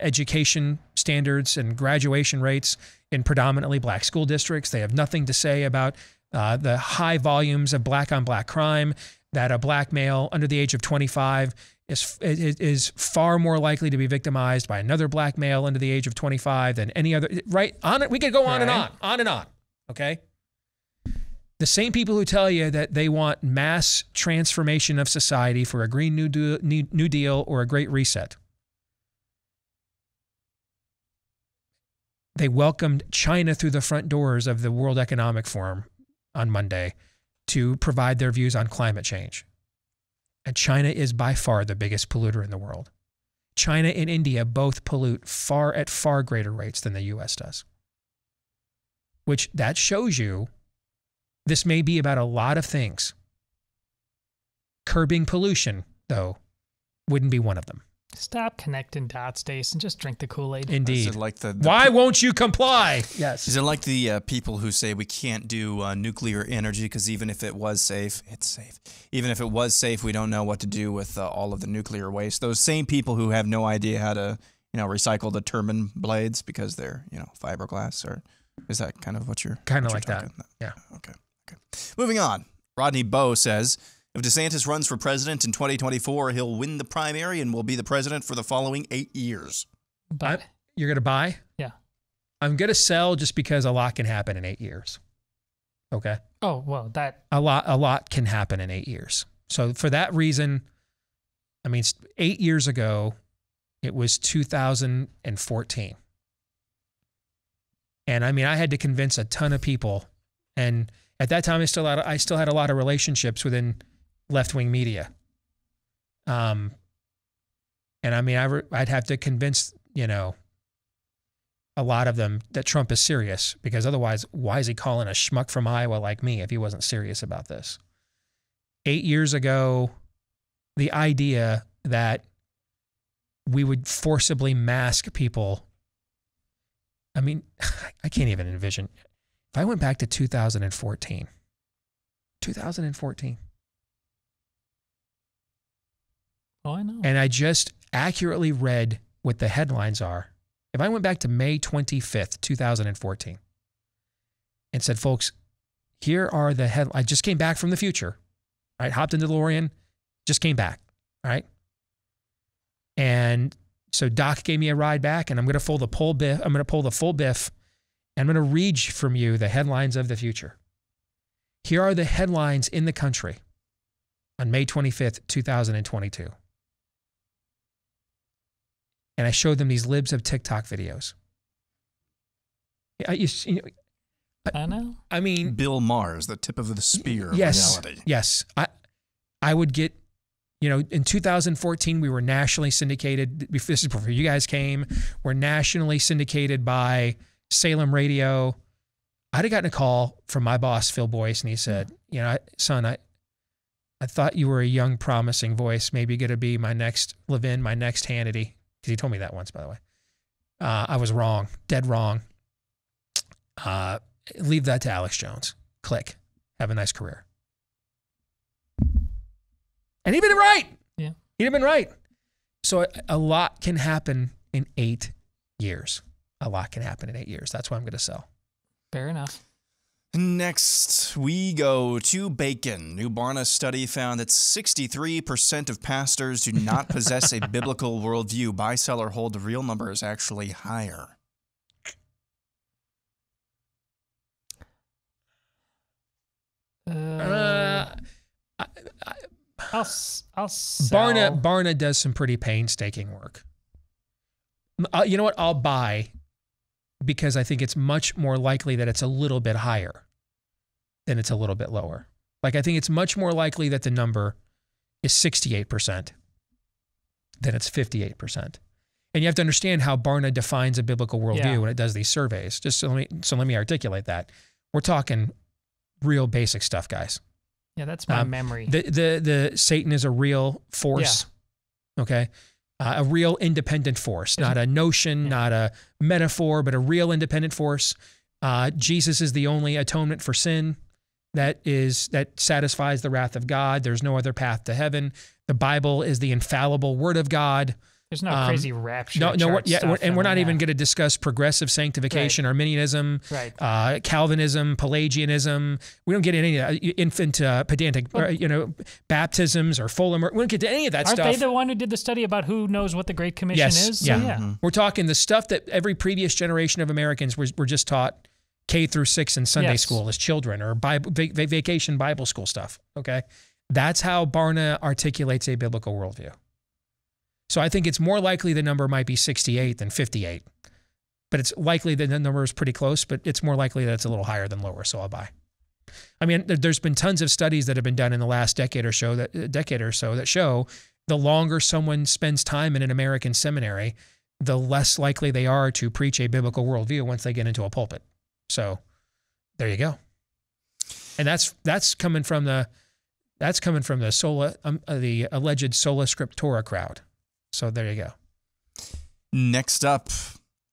education standards and graduation rates in predominantly black school districts. They have nothing to say about the high volumes of black-on-black crime, that a black male under the age of 25 is far more likely to be victimized by another black male under the age of 25 than any other, right? We could go on and on, okay? The same people who tell you that they want mass transformation of society for a Green New Deal or a Great Reset, they welcomed China through the front doors of the World Economic Forum on Monday to provide their views on climate change. And China is by far the biggest polluter in the world. China and India both pollute at far greater rates than the U.S. does. Which that shows you this may be about a lot of things. Curbing pollution, though, wouldn't be one of them. Stop connecting dots, Stace, and just drink the Kool-Aid. Indeed. Is it like Why won't you comply? Yes. Is it like the people who say we can't do nuclear energy because even if it was safe, it's safe. Even if it was safe, we don't know what to do with all of the nuclear waste. Those same people who have no idea how to, recycle the turbine blades because they're, fiberglass, or is that kind of what you're kind of what like you're that? talking? Yeah. Okay. Moving on. Rodney Bowe says, if DeSantis runs for president in 2024, he'll win the primary and will be the president for the following 8 years. But you're going to buy? Yeah. I'm going to sell just because a lot can happen in 8 years. Okay? Oh, well, that... A lot can happen in 8 years. So for that reason, 8 years ago, it was 2014. And I had to convince a ton of people. And at that time, I still had a lot of relationships within left-wing media. And I'd have to convince, a lot of them that Trump is serious, because otherwise, why is he calling a schmuck from Iowa like me if he wasn't serious about this? 8 years ago, the idea that we would forcibly mask people, I can't even envision. If I went back to 2014, Oh, I know. and I just accurately read what the headlines are, if I went back to May 25th, 2014, and said, folks, here are the headlines. I just came back from the future, right? Hopped into the DeLorean, just came back, right? And so Doc gave me a ride back, and I'm going to pull the full biff. I'm going to read from you the headlines of the future. Here are the headlines in the country on May 25th, 2022. And I showed them these libs of TikTok videos. I know. Bill Maher is the tip of the spear of yes, reality. Yes. I would get You know, in 2014, we were nationally syndicated. This is before you guys came. We're nationally syndicated by Salem Radio. I'd have gotten a call from my boss, Phil Boyce, and he said, you know, son, I thought you were a young, promising voice, maybe going to be my next Levin, my next Hannity. Because he told me that once, by the way. I was wrong, dead wrong. Leave that to Alex Jones. Click. Have a nice career. And he'd been right. Yeah. He'd have been right. So a lot can happen in 8 years. A lot can happen in 8 years. That's why I'm going to sell. Fair enough. Next, we go to bacon. New Barna study found that 63% of pastors do not possess a biblical worldview. Buy-seller hold the real number is actually higher. I'll sell. Barna does some pretty painstaking work. You know what? I'll buy because I think it's much more likely that it's a little bit higher than it's a little bit lower. Like, I think it's much more likely that the number is 68% than it's 58%. And you have to understand how Barna defines a biblical worldview when it does these surveys. Just so let me articulate that. We're talking real basic stuff, guys. Yeah, that's my memory. The Satan is a real force. Yeah. Okay. A real independent force, not a notion, not a metaphor, but a real independent force. Jesus is the only atonement for sin that satisfies the wrath of God. There's no other path to heaven. The Bible is the infallible word of God. There's no crazy rapture. We're not even going to discuss progressive sanctification, Arminianism, Calvinism, Pelagianism. We don't get into any infant pedantic, baptisms or full. We don't get to any of that stuff. Aren't they the one who did the study about who knows what the Great Commission is? Yeah. Mm-hmm. We're talking the stuff that every previous generation of Americans were just taught K through 6 in Sunday school as children, or Bible, vacation Bible school stuff. Okay, that's how Barna articulates a biblical worldview. So I think it's more likely the number might be 68 than 58. But it's likely that the number is pretty close, but it's more likely that it's a little higher than lower, so I'll buy. I mean, there's been tons of studies that have been done in the last decade or so that show the longer someone spends time in an American seminary, the less likely they are to preach a biblical worldview once they get into a pulpit. So there you go. And that's coming from the the alleged sola scriptura crowd. So there you go. Next up,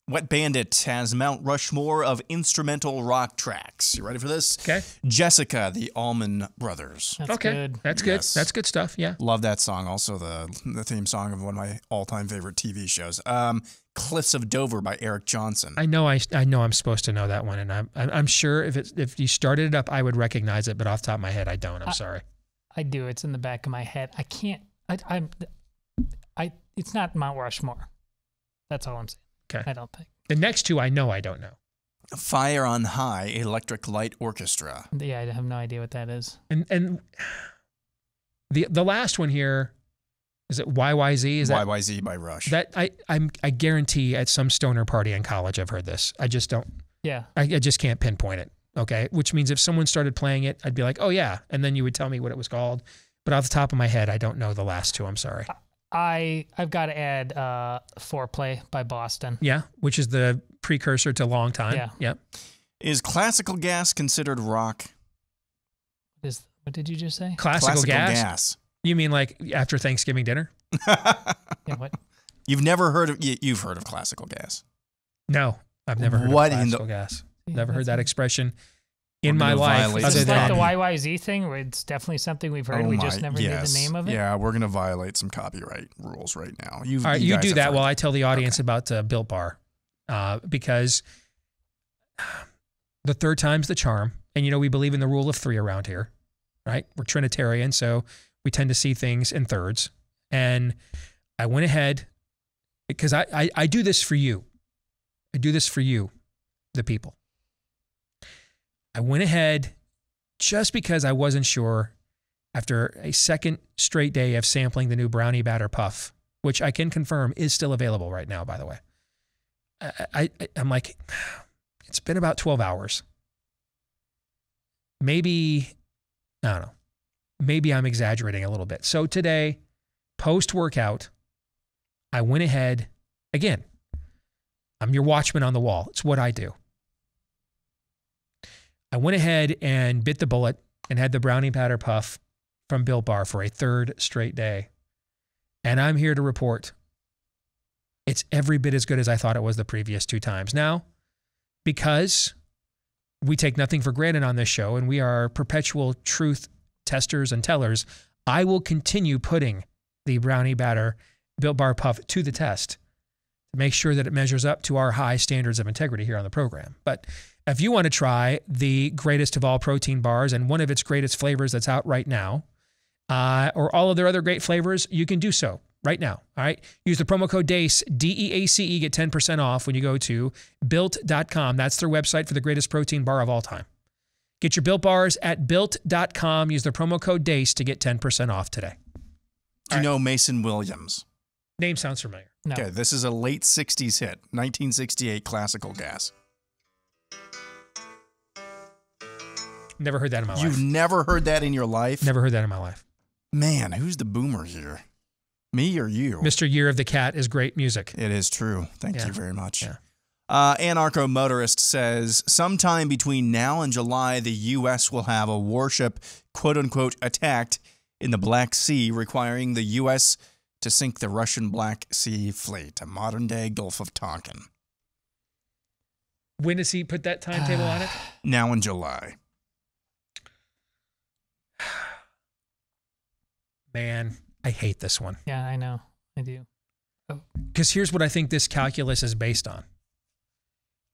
Wet Bandit has Mount Rushmore of instrumental rock tracks. You ready for this? Okay. Jessica, the Allman Brothers. That's good. That's good. Yes. That's good stuff. Yeah. Love that song. Also the theme song of one of my all-time favorite TV shows. Cliffs of Dover by Eric Johnson. I know I'm supposed to know that one, and I'm sure if you started it up, I would recognize it, but off the top of my head, I don't. I'm sorry. I do. It's in the back of my head. I can't. It's not Mount Rushmore. That's all I'm saying. Okay. I don't think. The next two I know I don't know. Fire on High, Electric Light Orchestra. Yeah, I have no idea what that is. And the last one here, is it YYZ? Is that YYZ by Rush? That I guarantee at some stoner party in college I've heard this. I just don't. Yeah. I just can't pinpoint it. Okay. Which means if someone started playing it, I'd be like, oh yeah, and then you would tell me what it was called. But off the top of my head, I don't know the last two. I'm sorry. I've got to add Foreplay by Boston. Yeah, which is the precursor to Long Time. Yeah. Yep. Is Classical Gas considered rock? What did you just say? Classical gas? You mean like after Thanksgiving dinner? Yeah, what? You've heard of Classical Gas? No, I've never heard of Classical Gas. Never heard that expression in my life. Is this like the YYZ thing, where it's definitely something we've heard, we just never knew the name of it? Yeah, we're going to violate some copyright rules right now. All right, you do that while I tell the audience about Built Bar, because the third time's the charm. And, we believe in the rule of 3 around here, right? We're Trinitarian, so we tend to see things in thirds. And I went ahead, because I do this for you. I do this for you, the people. I went ahead just because I wasn't sure after a second straight day of sampling the new Brownie Batter Puff, which I can confirm is still available right now, by the way. I'm like, it's been about 12 hours. Maybe, I don't know, maybe I'm exaggerating a little bit. So today post-workout, I went ahead, again, I'm your watchman on the wall. It's what I do. I went ahead and bit the bullet and had the brownie batter puff from Built Bar for a third straight day. And I'm here to report it's every bit as good as I thought it was the previous 2 times. Now, because we take nothing for granted on this show and we are perpetual truth testers and tellers, I will continue putting the brownie batter Built Bar puff to the test to make sure that it measures up to our high standards of integrity here on the program. But if you want to try the greatest of all protein bars and one of its greatest flavors that's out right now, or all of their other great flavors, you can do so right now. All right. Use the promo code DEACE, DEACE, get 10% off when you go to built.com. That's their website for the greatest protein bar of all time. Get your Built Bars at built.com. Use the promo code DEACE to get 10% off today. Do you know Mason Williams? Name sounds familiar. No. Okay, this is a late 60s hit, 1968 classical gas. Never heard that in my life. You've never heard that in your life? Never heard that in my life. Man, who's the boomer here? Me or you? Mr. Year of the Cat is great music. It is true. Thank Yeah. you very much. Yeah. Anarcho Motorist says, sometime between now and July, the U.S. will have a warship, quote-unquote, attacked in the Black Sea, requiring the U.S. to sink the Russian Black Sea fleet, a modern-day Gulf of Tonkin. When does he put that timetable on it? Now in July. Man, I hate this one. Yeah, I know. I do. Because here's what I think this calculus is based on.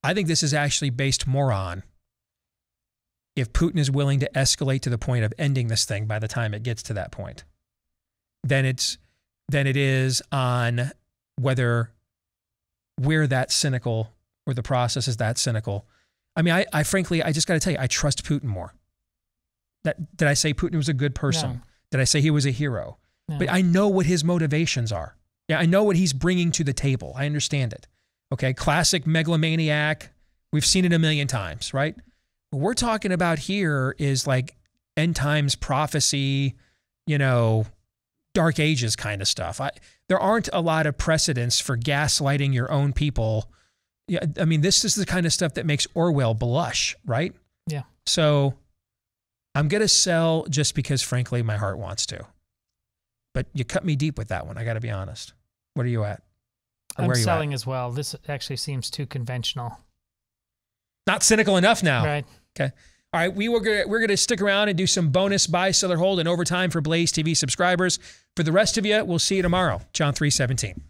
I think this is actually based more on if Putin is willing to escalate to the point of ending this thing by the time it gets to that point, than it is on whether we're that cynical or the process is that cynical. I mean, I frankly, I just got to tell you, I trust Putin more. Did I say Putin was a good person? No. Did I say he was a hero? No. But I know what his motivations are. Yeah, I know what he's bringing to the table. I understand it. Okay, classic megalomaniac. We've seen it a million times, right? What we're talking about here is like end times prophecy, Dark Ages kind of stuff. There aren't a lot of precedents for gaslighting your own people. Yeah, I mean, this is the kind of stuff that makes Orwell blush, right? Yeah. So I'm going to sell just because, frankly, my heart wants to. But you cut me deep with that one. I got to be honest. What are you at? Or I'm where are you selling at? as well. This actually seems too conventional. Not cynical enough now. Right. Okay. All right. We're gonna stick around and do some bonus buy, sell, or hold and overtime for Blaze TV subscribers. For the rest of you, we'll see you tomorrow. John 3:17.